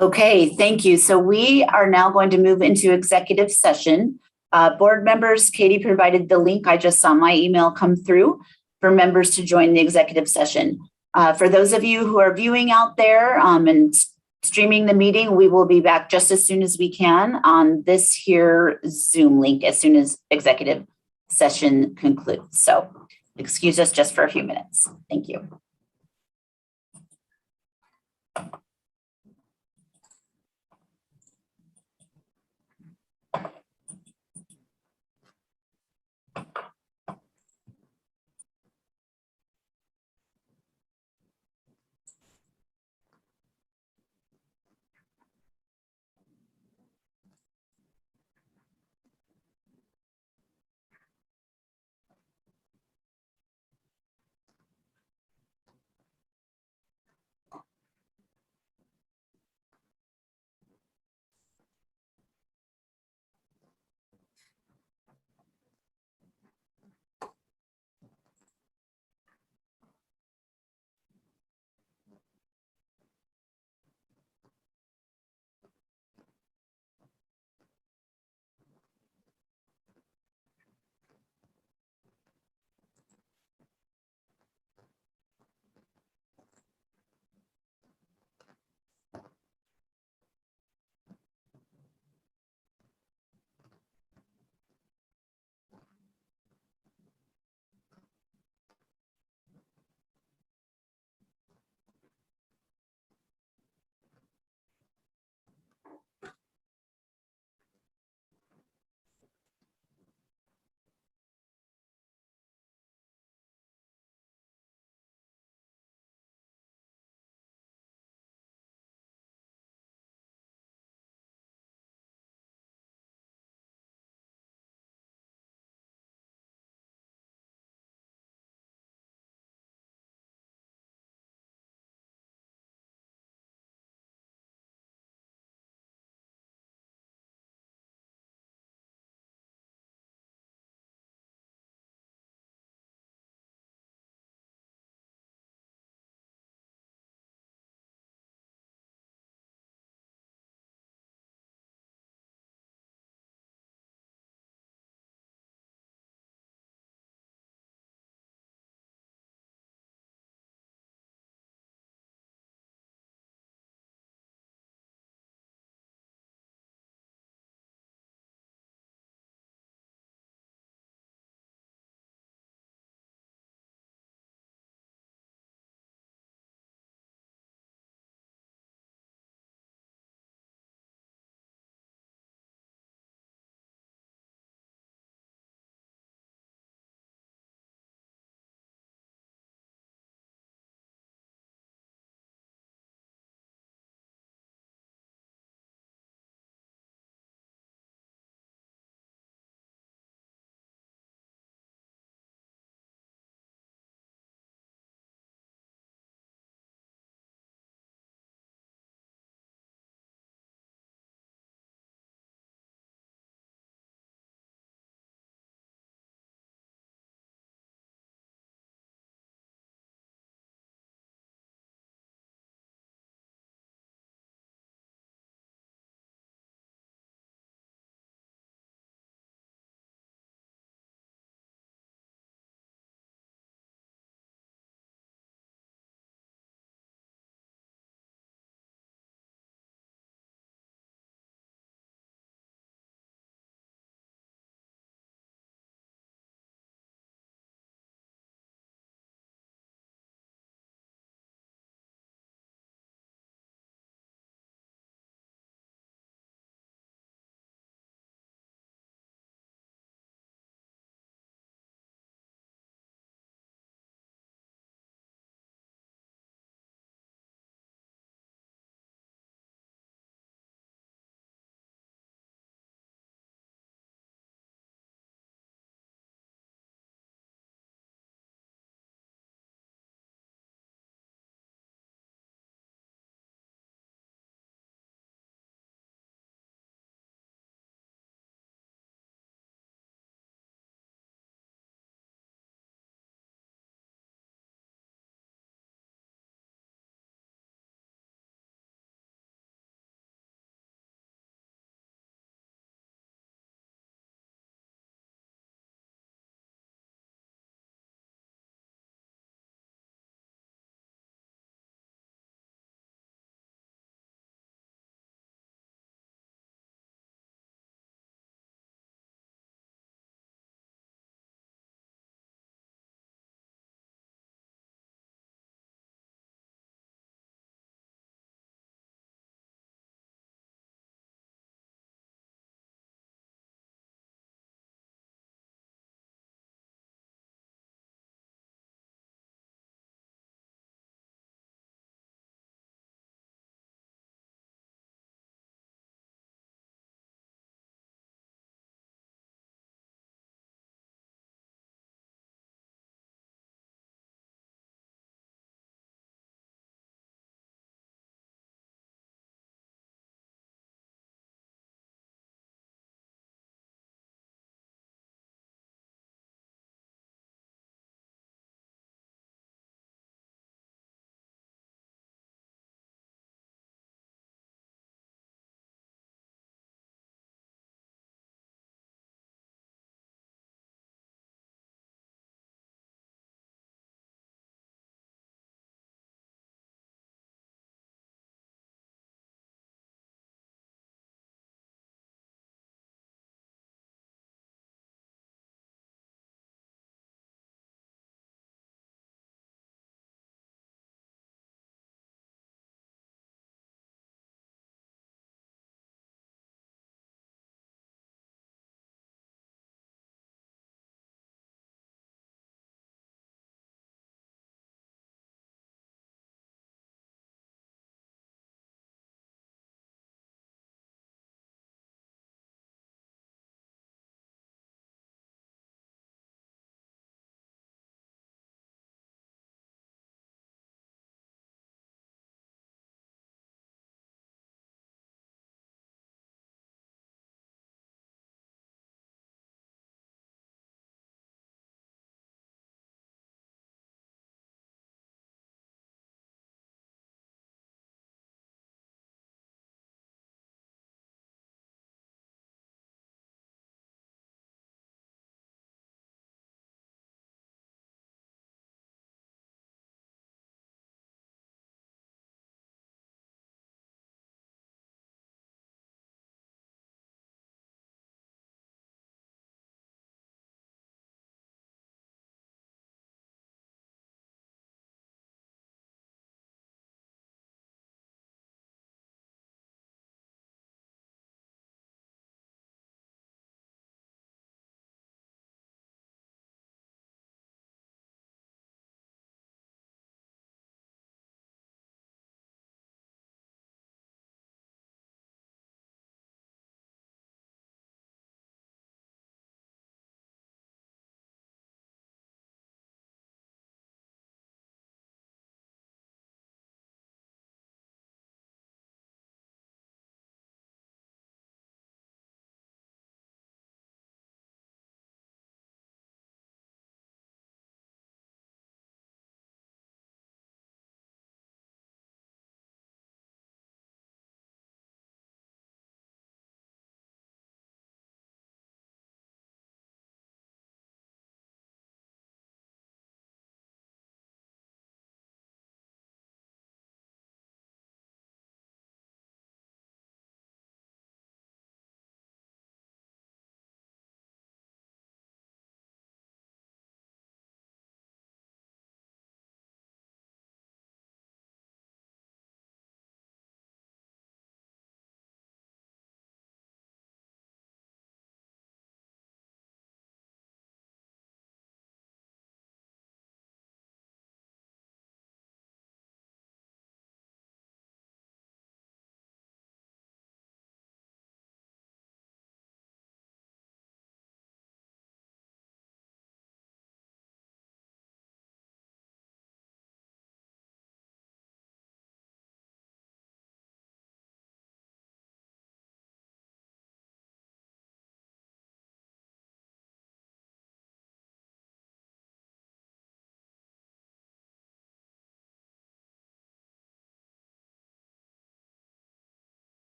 Okay, thank you. So we are now going to move into executive session. Board members, Katie provided the link. I just saw my email come through for members to join the executive session. For those of you who are viewing out there and streaming the meeting, we will be back just as soon as we can on this here Zoom link as soon as executive session concludes. So excuse us just for a few minutes. Thank you.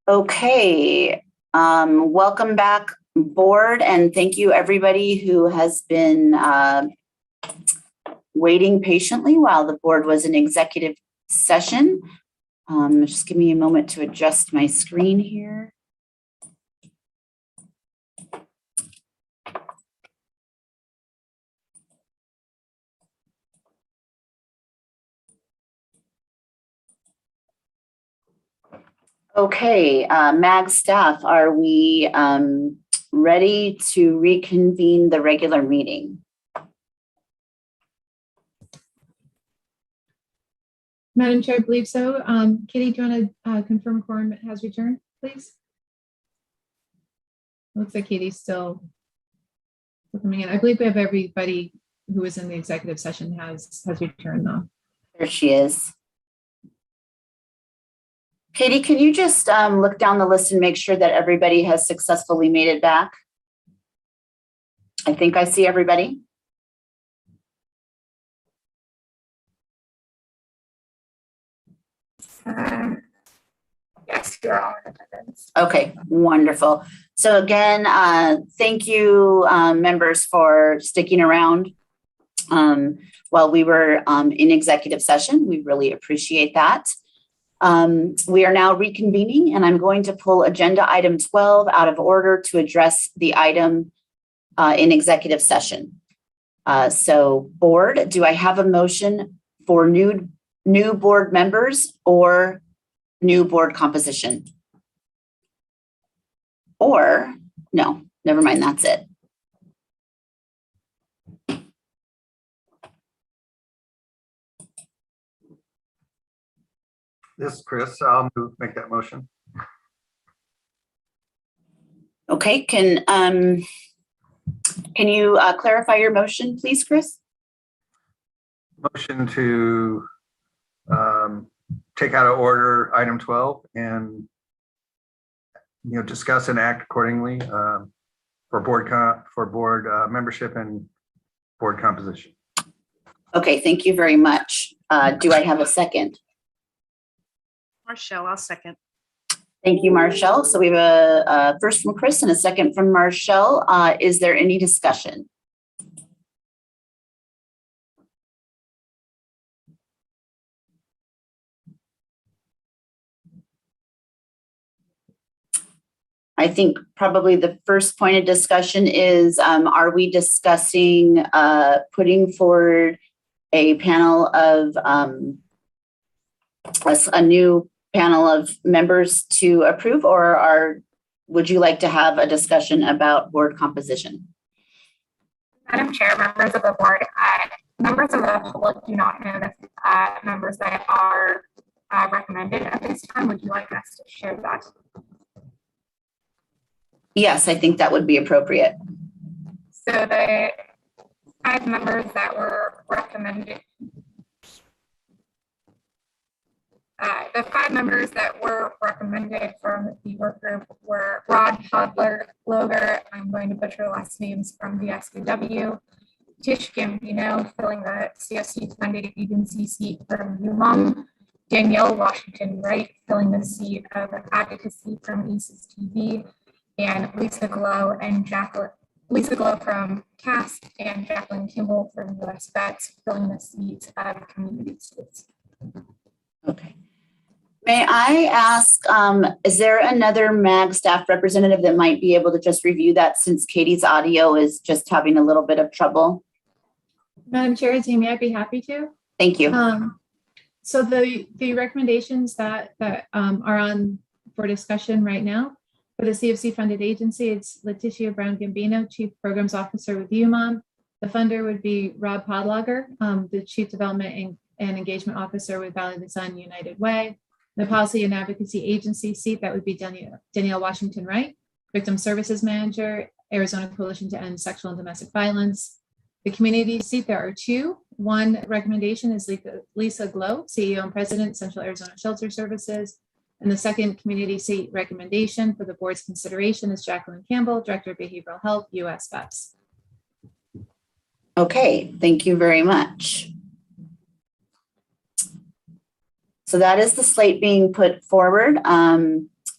Okay, welcome back, board, and thank you everybody who has been waiting patiently while the board was in executive session. Just give me a moment to adjust my screen here. Okay, MAG staff, are we ready to reconvene the regular meeting? Madam Chair, I believe so. Katie, do you want to confirm quorum has returned, please? Looks like Katie's still coming in. I believe we have everybody who was in the executive session has returned though. There she is. Katie, can you just look down the list and make sure that everybody has successfully made it back? I think I see everybody. Yes, you're all in attendance. Okay, wonderful. So again, thank you, members, for sticking around while we were in executive session. We really appreciate that. We are now reconvening, and I'm going to pull agenda item 12 out of order to address the item in executive session. So board, do I have a motion for new board members or new board composition? Or no, never mind, that's it. This is Chris. I'll make that motion. Okay, can you clarify your motion, please, Chris? Motion to take out of order item 12 and discuss and act accordingly for board membership and board composition. Okay, thank you very much. Do I have a second? Marshall, I'll second. Thank you, Marshall. So we have a first from Chris and a second from Marshall. Is there any discussion? I think probably the first point of discussion is, are we discussing putting forward a panel of a new panel of members to approve, or would you like to have a discussion about board composition? Madam Chair, members of the board, members of the public do not know the members that are recommended at this time. Would you like us to share that? Yes, I think that would be appropriate. So the 5 members that were recommended, from the work group were Rod Hodler-Loger, I'm going to butcher last names, from the SKW, Tish Gambino, filling the CSC funded agency seat from UMOM, Danielle Washington Wright, filling the seat of advocacy from ACES TV, and Lisa Glow from CAST, and Jacqueline Kimball from US Vets, filling the seat of Community Schools. Okay. May I ask, is there another MAG staff representative that might be able to just review that, since Katie's audio is just having a little bit of trouble? Madam Chair, Amy, I'd be happy to. Thank you. So the recommendations that are on for discussion right now for the CFC funded agency, it's Letitia Brown Gambino, Chief Programs Officer with UMOM. The funder would be Rob Podlager, the Chief Development and Engagement Officer with Valley of the Sun United Way. The Policy and Advocacy Agency seat, that would be Danielle Washington Wright, Victim Services Manager, Arizona Coalition to End Sexual and Domestic Violence. The community seat, there are 2. One recommendation is Lisa Glow, CEO and President, Central Arizona Shelter Services. And the second community seat recommendation for the board's consideration is Jacqueline Campbell, Director of Behavioral Health, US Vets. Okay, thank you very much. So that is the slate being put forward.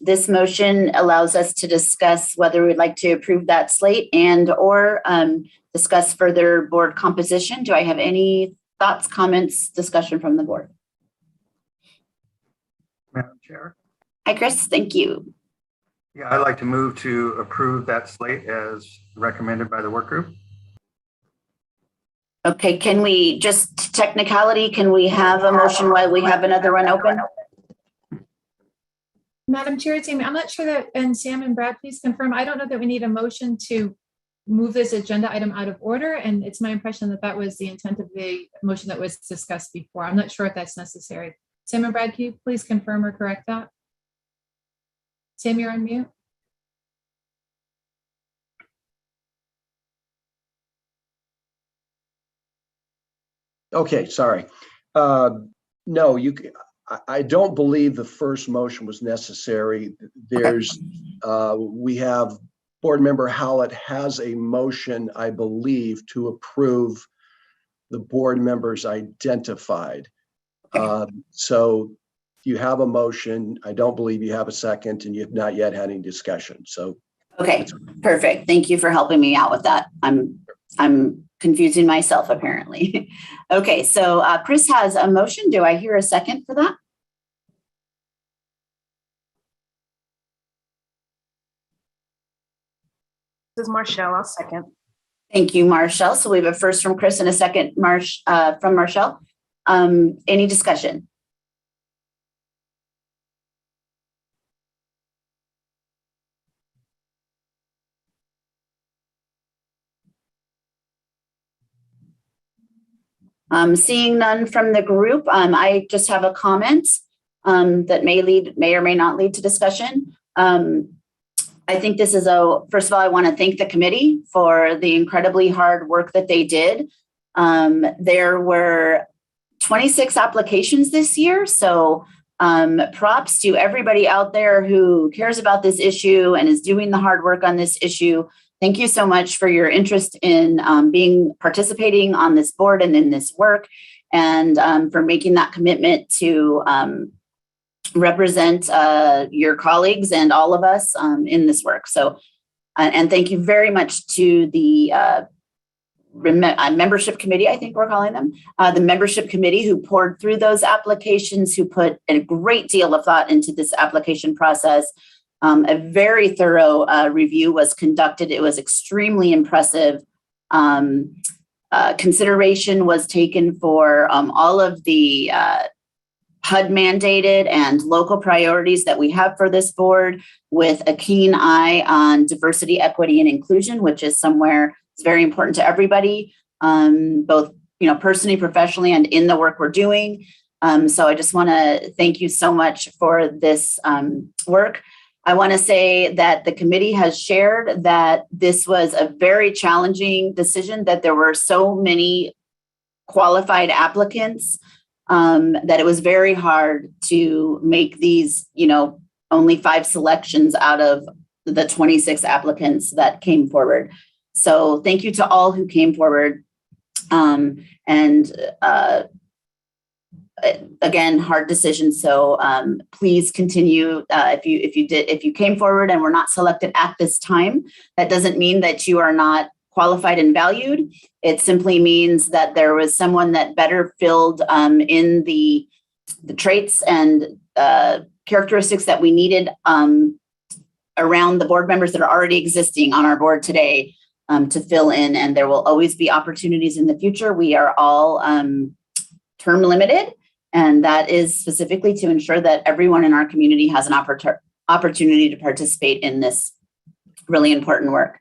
This motion allows us to discuss whether we'd like to approve that slate and or discuss further board composition. Do I have any thoughts, comments, discussion from the board? Madam Chair. Hi, Chris. Thank you. Yeah, I'd like to move to approve that slate as recommended by the work group. Okay, can we just technicality, can we have a motion while we have another one open? Madam Chair, team, I'm not sure that, and Sam and Brad, please confirm. I don't know that we need a motion to move this agenda item out of order. And it's my impression that that was the intent of the motion that was discussed before. I'm not sure if that's necessary. Sam and Brad, can you please confirm or correct that? Sam, you're on mute. Okay, sorry. No, I don't believe the first motion was necessary. There's, we have Board Member Howlett has a motion, I believe, to approve the board members identified. So you have a motion. I don't believe you have a second, and you've not yet had any discussion. So okay, perfect. Thank you for helping me out with that. I'm confusing myself apparently. Okay, so Chris has a motion. Do I hear a second for that? This is Marshall. I'll second. Thank you, Marshall. So we have a first from Chris and a second from Marshall. Any discussion? Seeing none from the group, I just have a comment that may or may not lead to discussion. I think this is first of all, I want to thank the committee for the incredibly hard work that they did. There were 26 applications this year. So props to everybody out there who cares about this issue and is doing the hard work on this issue. Thank you so much for your interest in participating on this board and in this work, and for making that commitment to represent your colleagues and all of us in this work. So, and thank you very much to the membership committee, I think we're calling them, the membership committee who poured through those applications, who put a great deal of thought into this application process. A very thorough review was conducted. It was extremely impressive. Consideration was taken for all of the HUD mandated and local priorities that we have for this board, with a keen eye on diversity, equity, and inclusion, which is somewhere it's very important to everybody, both personally, professionally, and in the work we're doing. So I just want to thank you so much for this work. I want to say that the committee has shared that this was a very challenging decision, that there were so many qualified applicants, that it was very hard to make these, only 5 selections out of the 26 applicants that came forward. So thank you to all who came forward. Again, hard decision. So please continue. If you came forward and were not selected at this time, that doesn't mean that you are not qualified and valued. It simply means that there was someone that better filled in the traits and characteristics that we needed around the board members that are already existing on our board today to fill in. And there will always be opportunities in the future. We are all term limited. And that is specifically to ensure that everyone in our community has an opportunity to participate in this really important work.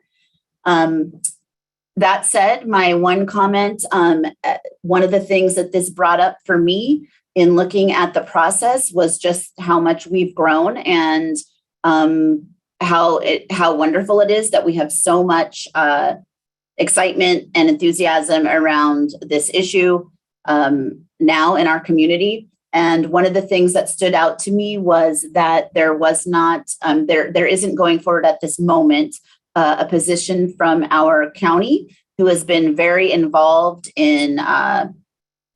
That said, my one comment, one of the things that this brought up for me in looking at the process was just how much we've grown, and how wonderful it is that we have so much excitement and enthusiasm around this issue now in our community. And one of the things that stood out to me was that there was not, there isn't going forward at this moment a position from our county who has been very involved in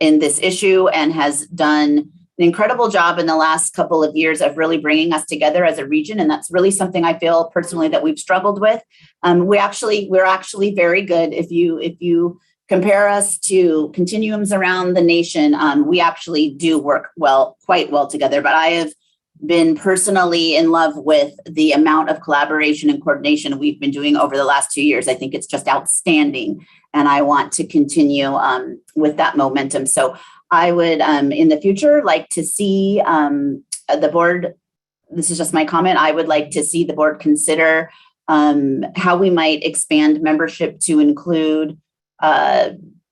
this issue and has done incredible job in the last couple of years of really bringing us together as a region. And that's really something I feel personally that we've struggled with. We're actually very good. If you compare us to continuums around the nation, we actually do work quite well together. But I have been personally in love with the amount of collaboration and coordination we've been doing over the last 2 years. I think it's just outstanding. And I want to continue with that momentum. So I would, in the future, like to see the board, this is just my comment, I would like to see the board consider how we might expand membership to include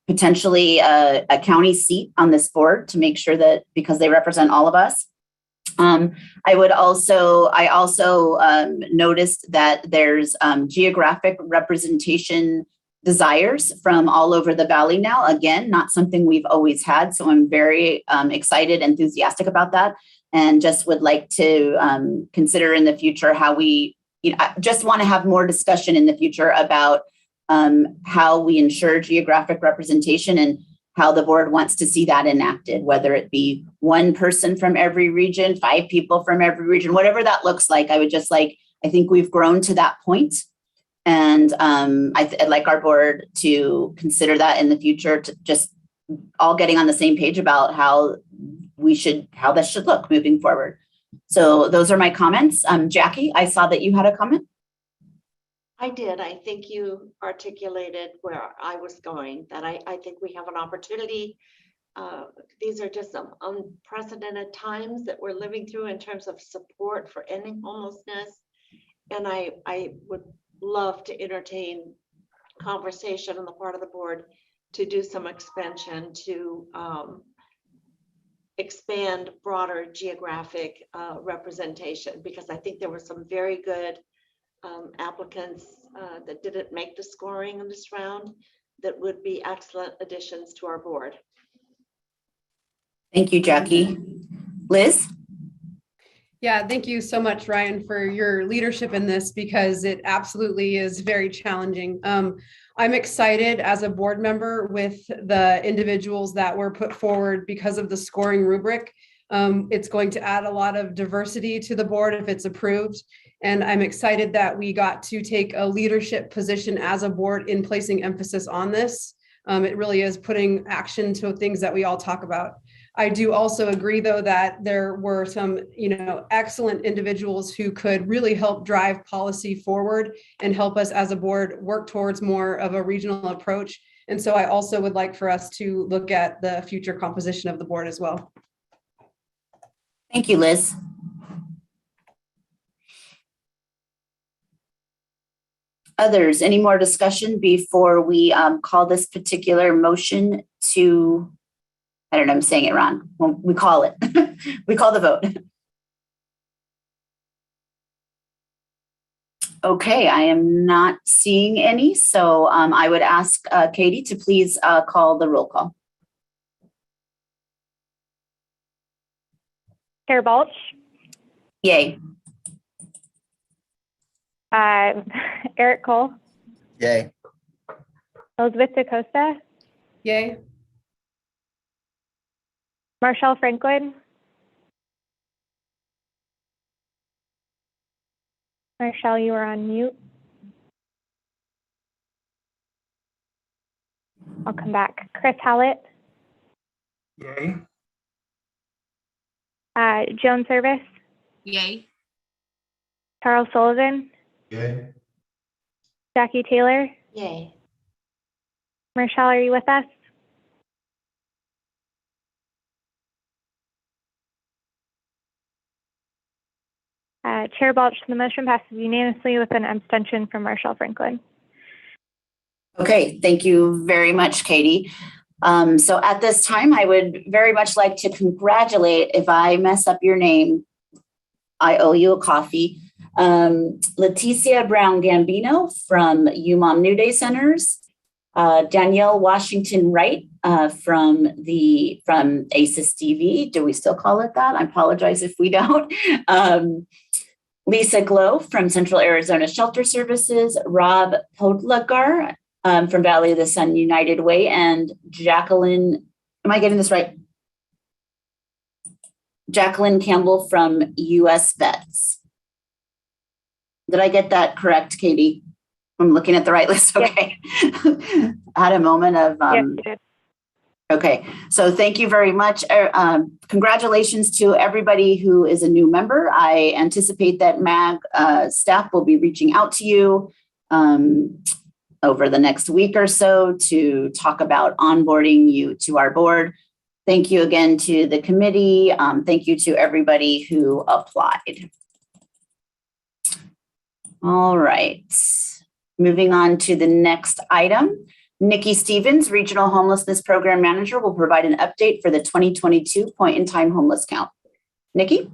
potentially a county seat on this board to make sure that, because they represent all of us. I also noticed that there's geographic representation desires from all over the valley now. Again, not something we've always had. So I'm very excited, enthusiastic about that, and just would like to consider in the future how we, I just want to have more discussion in the future about how we ensure geographic representation and how the board wants to see that enacted, whether it be one person from every region, 5 people from every region, whatever that looks like. I think we've grown to that point. And I'd like our board to consider that in the future, to just all getting on the same page about how this should look moving forward. So those are my comments. Jackie, I saw that you had a comment. I did. I think you articulated where I was going, that I think we have an opportunity. These are just some unprecedented times that we're living through in terms of support for ending homelessness. And I would love to entertain conversation on the part of the board to do some expansion to expand broader geographic representation, because I think there were some very good applicants that didn't make the scoring in this round that would be excellent additions to our board. Thank you, Jackie. Liz? Yeah, thank you so much, Ryan, for your leadership in this, because it absolutely is very challenging. I'm excited as a board member with the individuals that were put forward because of the scoring rubric. It's going to add a lot of diversity to the board if it's approved. And I'm excited that we got to take a leadership position as a board in placing emphasis on this. It really is putting action to things that we all talk about. I do also agree, though, that there were some, excellent individuals who could really help drive policy forward and help us as a board work towards more of a regional approach. And so I also would like for us to look at the future composition of the board as well. Thank you, Liz. Others, any more discussion before we call this particular motion to, I don't know, I'm saying it wrong. Well, we call it. We call the vote. Okay, I am not seeing any. So I would ask Katie to please call the roll call. Chair Balch? Yay. Eric Cole? Yay. Elizabeth DaCosta? Yay. Marshall Franklin? Marshall, you are on mute. I'll come back. Chris Hallett? Yay. Joan Service? Yay. Charles Sullivan? Yay. Jackie Taylor? Yay. Marshall, are you with us? Chair Balch, the motion passes unanimously with an abstention from Marshall Franklin. Okay, thank you very much, Katie. So at this time, I would very much like to congratulate, if I mess up your name, I owe you a coffee, Leticia Brown Gambino from UMOM New Day Centers, Danielle Washington Wright from ACES TV. Do we still call it that? I apologize if we don't. Lisa Glow from Central Arizona Shelter Services, Rob Podlagar from Valley of the Sun United Way, and Jacqueline, am I getting this right? Jacqueline Campbell from US Vets. Did I get that correct, Katie? I'm looking at the right list. Okay. I had a moment of, okay. So thank you very much. Congratulations to everybody who is a new member. I anticipate that MAG staff will be reaching out to you over the next week or so to talk about onboarding you to our board. Thank you again to the committee. Thank you to everybody who applied. All right, moving on to the next item. Nikki Stevens, Regional Homelessness Program Manager, will provide an update for the 2022 point-in-time homeless count. Nikki?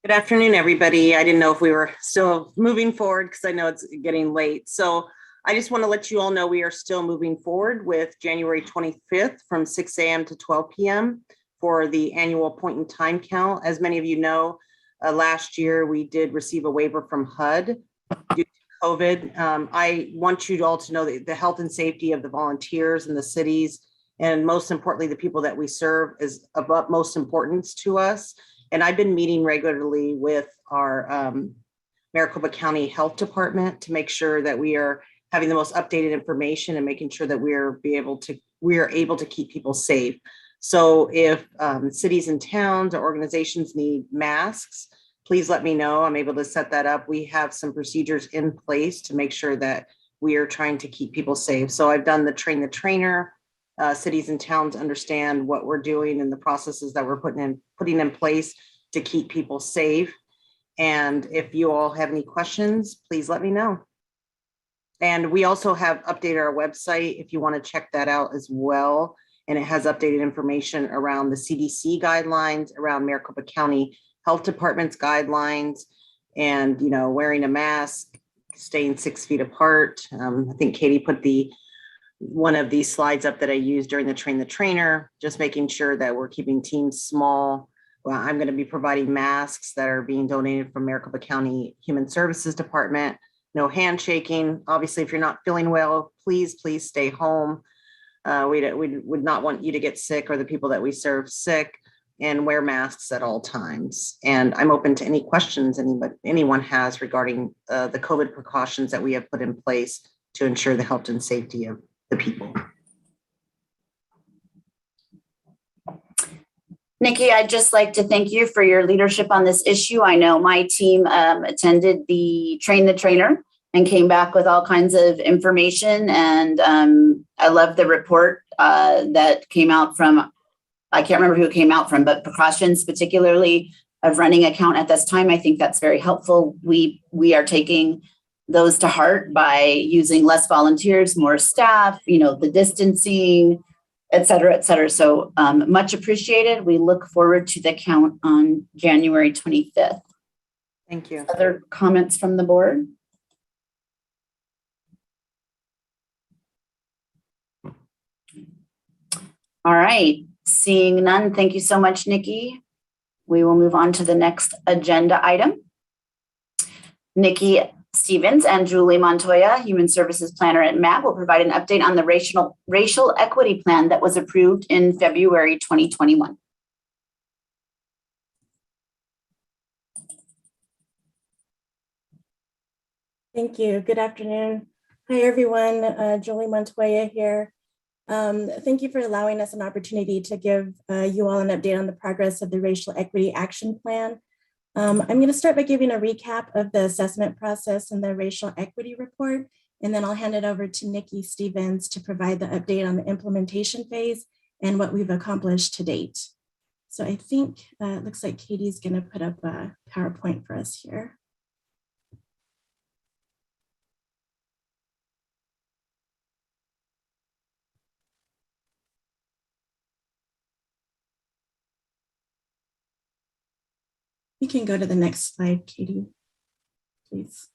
Good afternoon, everybody. I didn't know if we were still moving forward because I know it's getting late. So I just want to let you all know we are still moving forward with January 25th from 6 a.m. to 12 p.m. for the annual point-in-time count. As many of you know, last year we did receive a waiver from HUD due to COVID. I want you all to know that the health and safety of the volunteers in the cities, and most importantly, the people that we serve, is of utmost importance to us. And I've been meeting regularly with our Maricopa County Health Department to make sure that we are having the most updated information and making sure that we are able to keep people safe. So if cities and towns or organizations need masks, please let me know. I'm able to set that up. We have some procedures in place to make sure that we are trying to keep people safe. So I've done the train the trainer. Cities and towns understand what we're doing and the processes that we're putting in place to keep people safe. And if you all have any questions, please let me know. And we also have updated our website if you want to check that out as well. And it has updated information around the CDC guidelines, around Maricopa County Health Department's guidelines, and wearing a mask, staying 6 feet apart. I think Katie put one of these slides up that I used during the train the trainer, just making sure that we're keeping teams small. Well, I'm going to be providing masks that are being donated from Maricopa County Human Services Department. No handshaking. Obviously, if you're not feeling well, please stay home. We would not want you to get sick or the people that we serve sick, and wear masks at all times. And I'm open to any questions anyone has regarding the COVID precautions that we have put in place to ensure the health and safety of the people. Nikki, I'd just like to thank you for your leadership on this issue. I know my team attended the Train the Trainer and came back with all kinds of information. And I love the report that came out from, I can't remember who it came out from, but precautions particularly of running a count at this time. I think that's very helpful. We are taking those to heart by using less volunteers, more staff, the distancing, et cetera, et cetera. So much appreciated. We look forward to the count on January 25th. Thank you. Other comments from the board? All right, seeing none, thank you so much, Nikki. We will move on to the next agenda item. Nikki Stevens and Julie Montoya, Human Services Planner at MAG, will provide an update on the racial equity plan that was approved in February 2021. Thank you. Good afternoon. Hi, everyone. Julie Montoya here. Thank you for allowing us an opportunity to give you all an update on the progress of the Racial Equity Action Plan. I'm going to start by giving a recap of the assessment process and the racial equity report, and then I'll hand it over to Nikki Stevens to provide the update on the implementation phase and what we've accomplished to date. So I think it looks like Katie's going to put up a PowerPoint for us here. You can go to the next slide, Katie, please.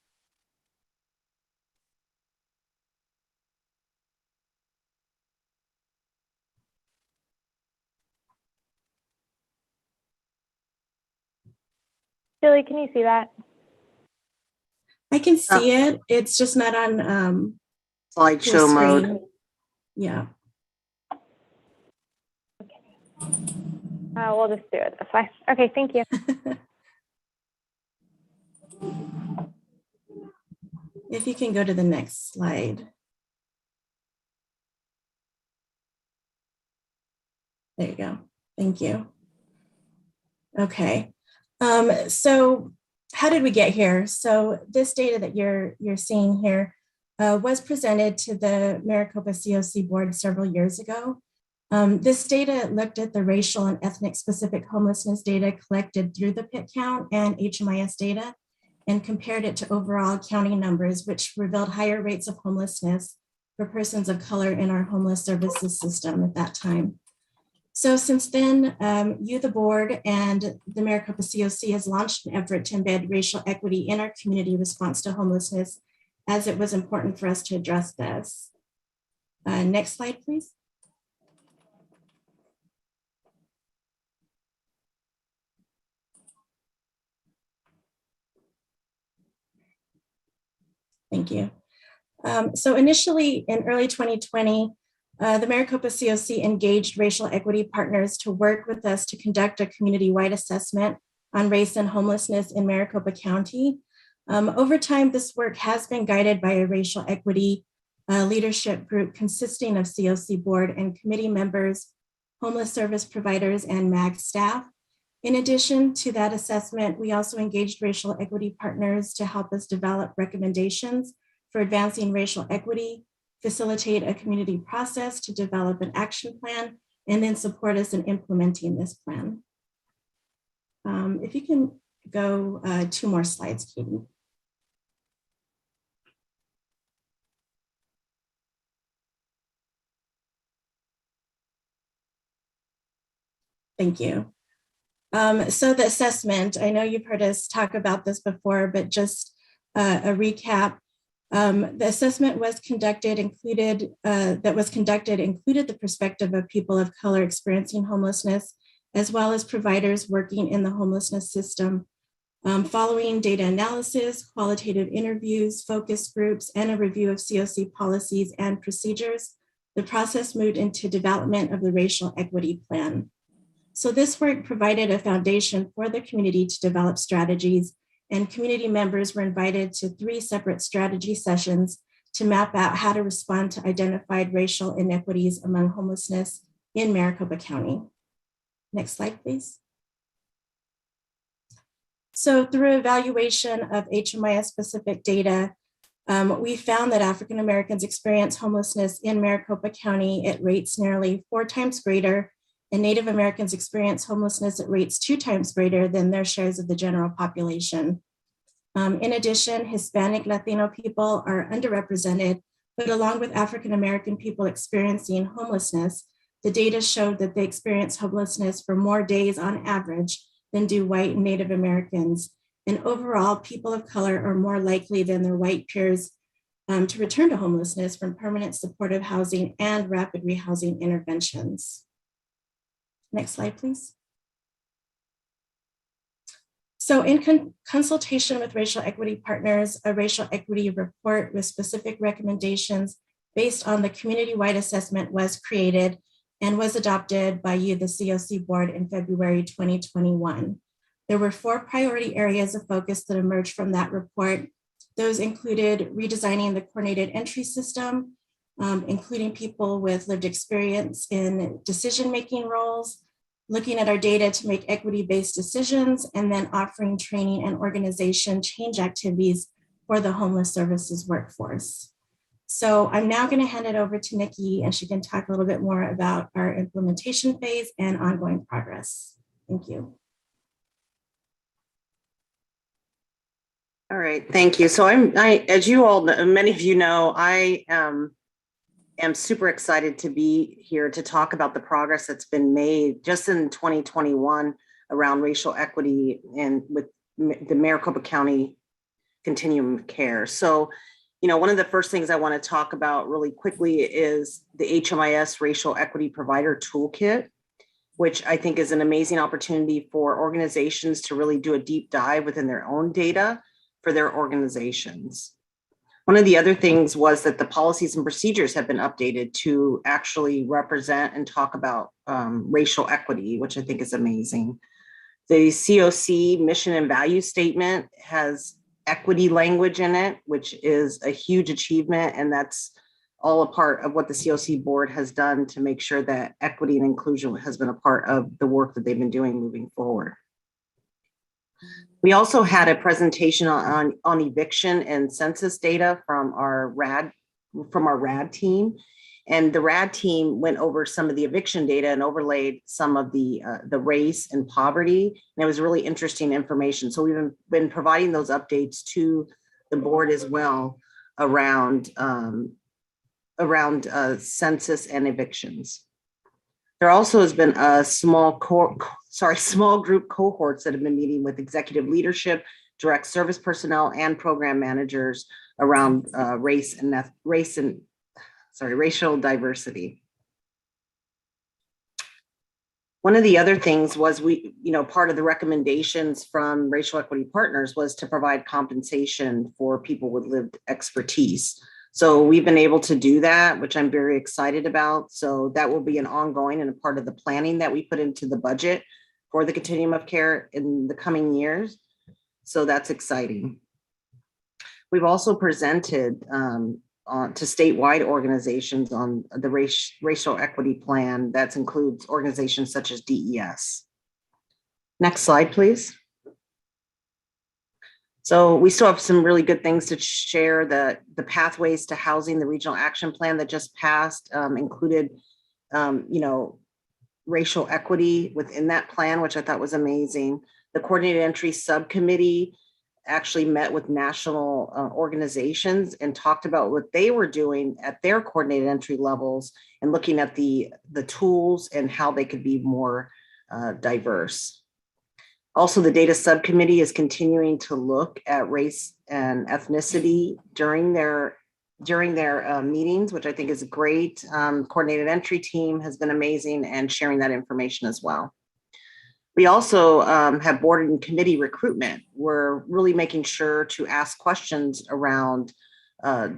Julie, can you see that? I can see it. It's just not on slideshow mode. Yeah. We'll just do it. That's fine. Okay, thank you. If you can go to the next slide. There you go. Thank you. Okay. So how did we get here? So this data that you're seeing here was presented to the Maricopa COC board several years ago. This data looked at the racial and ethnic specific homelessness data collected through the PIT count and HMIS data and compared it to overall county numbers, which revealed higher rates of homelessness for persons of color in our homeless services system at that time. So since then, you, the board, and the Maricopa COC has launched an effort to embed racial equity in our community response to homelessness, as it was important for us to address this. Next slide, please. Thank you. So initially in early 2020, the Maricopa COC engaged racial equity partners to work with us to conduct a community-wide assessment on race and homelessness in Maricopa County. Over time, this work has been guided by a racial equity leadership group consisting of COC board and committee members, homeless service providers, and MAG staff. In addition to that assessment, we also engaged racial equity partners to help us develop recommendations for advancing racial equity, facilitate a community process to develop an action plan, and then support us in implementing this plan. If you can go 2 more slides, Katie. Thank you. So the assessment, I know you've heard us talk about this before, but just a recap. The assessment was included the perspective of people of color experiencing homelessness, as well as providers working in the homelessness system. Following data analysis, qualitative interviews, focus groups, and a review of COC policies and procedures, the process moved into development of the racial equity plan. So this work provided a foundation for the community to develop strategies, and community members were invited to 3 separate strategy sessions to map out how to respond to identified racial inequities among homelessness in Maricopa County. Next slide, please. So through evaluation of HMIS specific data, we found that African Americans experience homelessness in Maricopa County at rates nearly 4 times greater, and Native Americans experience homelessness at rates 2 times greater than their shares of the general population. In addition, Hispanic Latino people are underrepresented, but along with African American people experiencing homelessness, the data showed that they experience homelessness for more days on average than do white and Native Americans. And overall, people of color are more likely than their white peers to return to homelessness from permanent supportive housing and rapid rehousing interventions. Next slide, please. So in consultation with racial equity partners, a racial equity report with specific recommendations based on the community-wide assessment was created and was adopted by you, the COC board, in February 2021. There were 4 priority areas of focus that emerged from that report. Those included redesigning the coordinated entry system, including people with lived experience in decision-making roles, looking at our data to make equity-based decisions, and then offering training and organization change activities for the homeless services workforce. So I'm now going to hand it over to Nikki, and she can talk a little bit more about our implementation phase and ongoing progress. Thank you. All right, thank you. So as you all know, many of you know, I am super excited to be here to talk about the progress that's been made just in 2021 around racial equity and with the Maricopa County Continuum of Care. So, you know, one of the first things I want to talk about really quickly is the HMIS Racial Equity Provider Toolkit, which I think is an amazing opportunity for organizations to really do a deep dive within their own data for their organizations. One of the other things was that the policies and procedures have been updated to actually represent and talk about racial equity, which I think is amazing. The COC mission and value statement has equity language in it, which is a huge achievement. And that's all a part of what the COC board has done to make sure that equity and inclusion has been a part of the work that they've been doing moving forward. We also had a presentation on eviction and census data from our RAD team. And the RAD team went over some of the eviction data and overlaid some of the race and poverty. And it was really interesting information. So we've been providing those updates to the board as well around census and evictions. There also has been a small group cohorts that have been meeting with executive leadership, direct service personnel, and program managers around racial diversity. One of the other things was part of the recommendations from Racial Equity Partners was to provide compensation for people with lived expertise. So we've been able to do that, which I'm very excited about. So that will be an ongoing and a part of the planning that we put into the budget for the continuum of care in the coming years. So that's exciting. We've also presented to statewide organizations on the racial equity plan that includes organizations such as DES. Next slide, please. So we still have some really good things to share. The pathways to housing, the regional action plan that just passed included, racial equity within that plan, which I thought was amazing. The coordinated entry subcommittee actually met with national organizations and talked about what they were doing at their coordinated entry levels and looking at the tools and how they could be more diverse. Also, the data subcommittee is continuing to look at race and ethnicity during their meetings, which I think is great. Coordinated entry team has been amazing and sharing that information as well. We also have board and committee recruitment. We're really making sure to ask questions around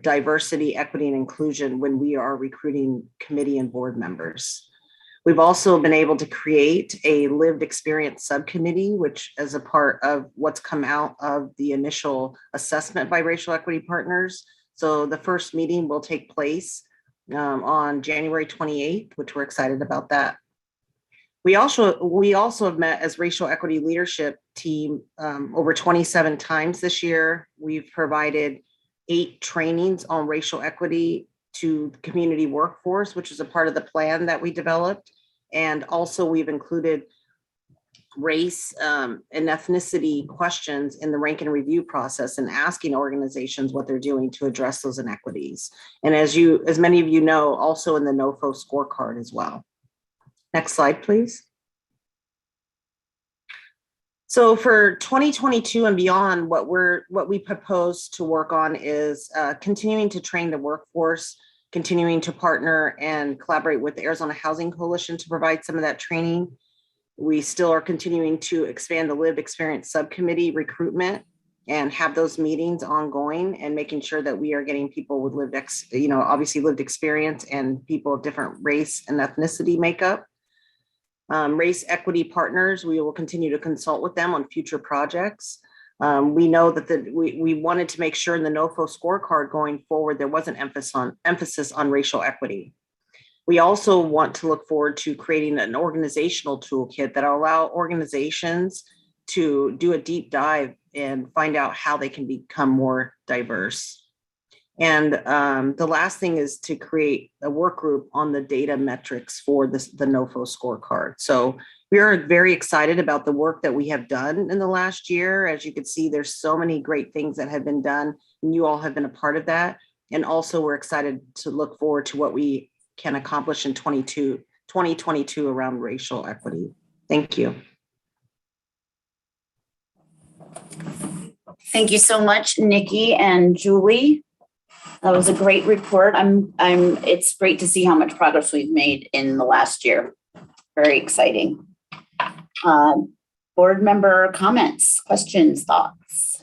diversity, equity, and inclusion when we are recruiting committee and board members. We've also been able to create a lived experience subcommittee, which is a part of what's come out of the initial assessment by Racial Equity Partners. So the first meeting will take place on January 28th, which we're excited about that. We also have met as racial equity leadership team over 27 times this year. We've provided 8 trainings on racial equity to the community workforce, which is a part of the plan that we developed. And also we've included race and ethnicity questions in the rank and review process and asking organizations what they're doing to address those inequities. And as many of you know, also in the NOFO scorecard as well. Next slide, please. So for 2022 and beyond, what we propose to work on is continuing to train the workforce, continuing to partner and collaborate with the Arizona Housing Coalition to provide some of that training. We still are continuing to expand the lived experience subcommittee recruitment and have those meetings ongoing and making sure that we are getting people with obviously lived experience and people of different race and ethnicity makeup. Race equity partners, we will continue to consult with them on future projects. We know that we wanted to make sure in the NOFO scorecard going forward, there was an emphasis on racial equity. We also want to look forward to creating an organizational toolkit that will allow organizations to do a deep dive and find out how they can become more diverse. And the last thing is to create a work group on the data metrics for the NOFO scorecard. So we are very excited about the work that we have done in the last year. As you can see, there's so many great things that have been done, and you all have been a part of that. And also we're excited to look forward to what we can accomplish in 2022 around racial equity. Thank you. Thank you so much, Nikki and Julie. That was a great report. It's great to see how much progress we've made in the last year. Very exciting. Board member comments, questions, thoughts?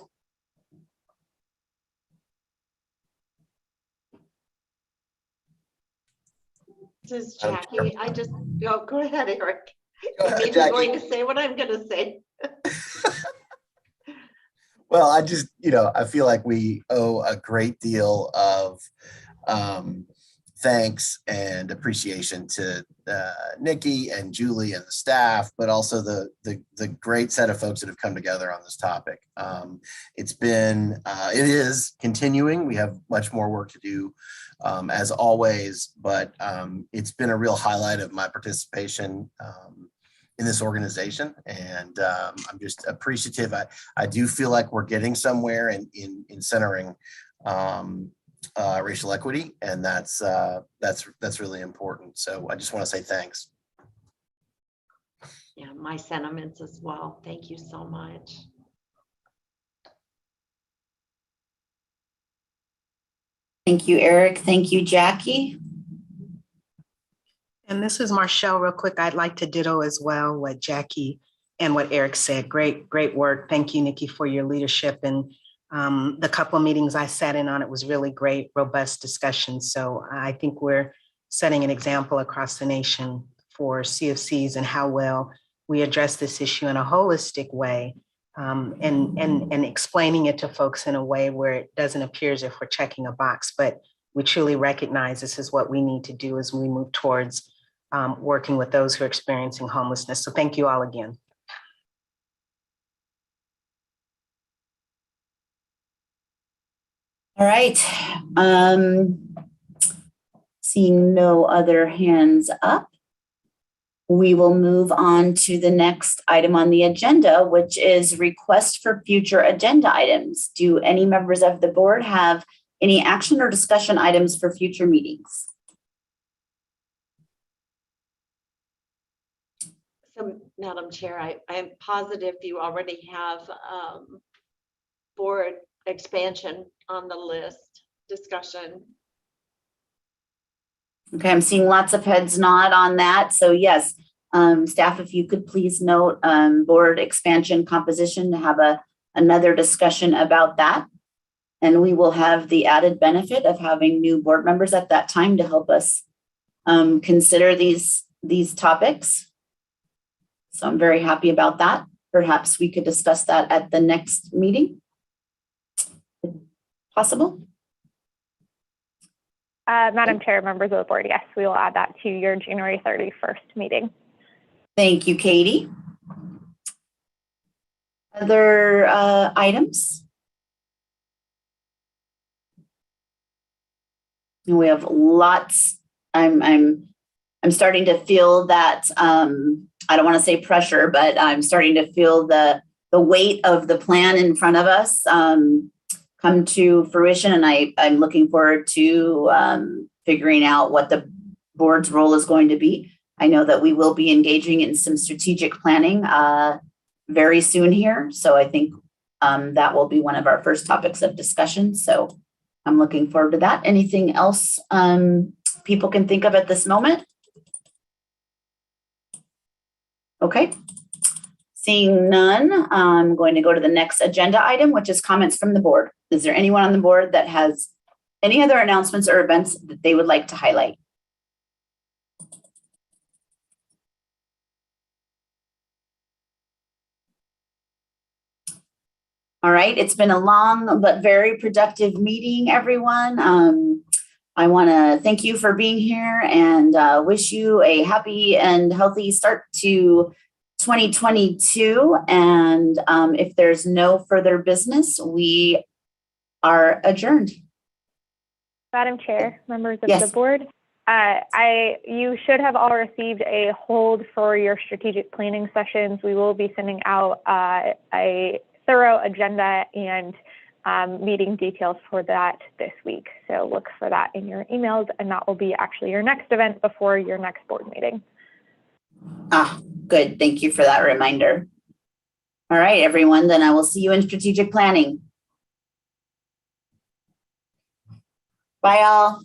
This is Jackie. Go ahead, Eric. Go ahead, I'm Jackie. going to say what I'm going to say. Well, I feel like we owe a great deal of thanks and appreciation to Nikki and Julie and the staff, but also the great set of folks that have come together on this topic. It is continuing. We have much more work to do as always, but it's been a real highlight of my participation in this organization, and I'm just appreciative. I do feel like we're getting somewhere in centering racial equity, and that's really important. So I just want to say thanks. Yeah, my sentiments as well. Thank you so much. Thank you, Eric. Thank you, Jackie. And this is Marshall. Real quick, I'd like to ditto as well what Jackie and what Eric said. Great work. Thank you, Nikki, for your leadership. And the couple of meetings I sat in on, it was really great, robust discussion. So I think we're setting an example across the nation for CFCs and how well we address this issue in a holistic way, and explaining it to folks in a way where it doesn't appear as if we're checking a box, but we truly recognize this is what we need to do as we move towards working with those who are experiencing homelessness. So thank you all again. All right. Seeing no other hands up, we will move on to the next item on the agenda, which is request for future agenda items. Do any members of the board have any action or discussion items for future meetings? So, Madam Chair, I am positive you already have board expansion on the list discussion. Okay, I'm seeing lots of heads nod on that. So yes, staff, if you could please note board expansion composition to have another discussion about that. And we will have the added benefit of having new board members at that time to help us consider these topics. So I'm very happy about that. Perhaps we could discuss that at the next meeting. Possible? Madam Chair, members of the board, yes, we will add that to your January 31st meeting. Thank you, Katie. Other items? We have lots. I'm starting to feel that I don't want to say pressure, but I'm starting to feel the weight of the plan in front of us come to fruition, and I'm looking forward to figuring out what the board's role is going to be. I know that we will be engaging in some strategic planning very soon here, so I think that will be one of our first topics of discussion. So I'm looking forward to that. Anything else people can think of at this moment? Okay. Seeing none, I'm going to go to the next agenda item, which is comments from the board. Is there anyone on the board that has any other announcements or events that they would like to highlight? All right, it's been a long but very productive meeting, everyone. I want to thank you for being here and wish you a happy and healthy start to 2022. And if there's no further business, we are adjourned. Madam Chair, members of Yes. the board, you should have all received a hold for your strategic planning sessions. We will be sending out a thorough agenda and meeting details for that this week. So look for that in your emails, and that will be actually your next event before your next board meeting. Ah, good. Thank you for that reminder. All right, everyone, then I will see you in strategic planning. Bye, all.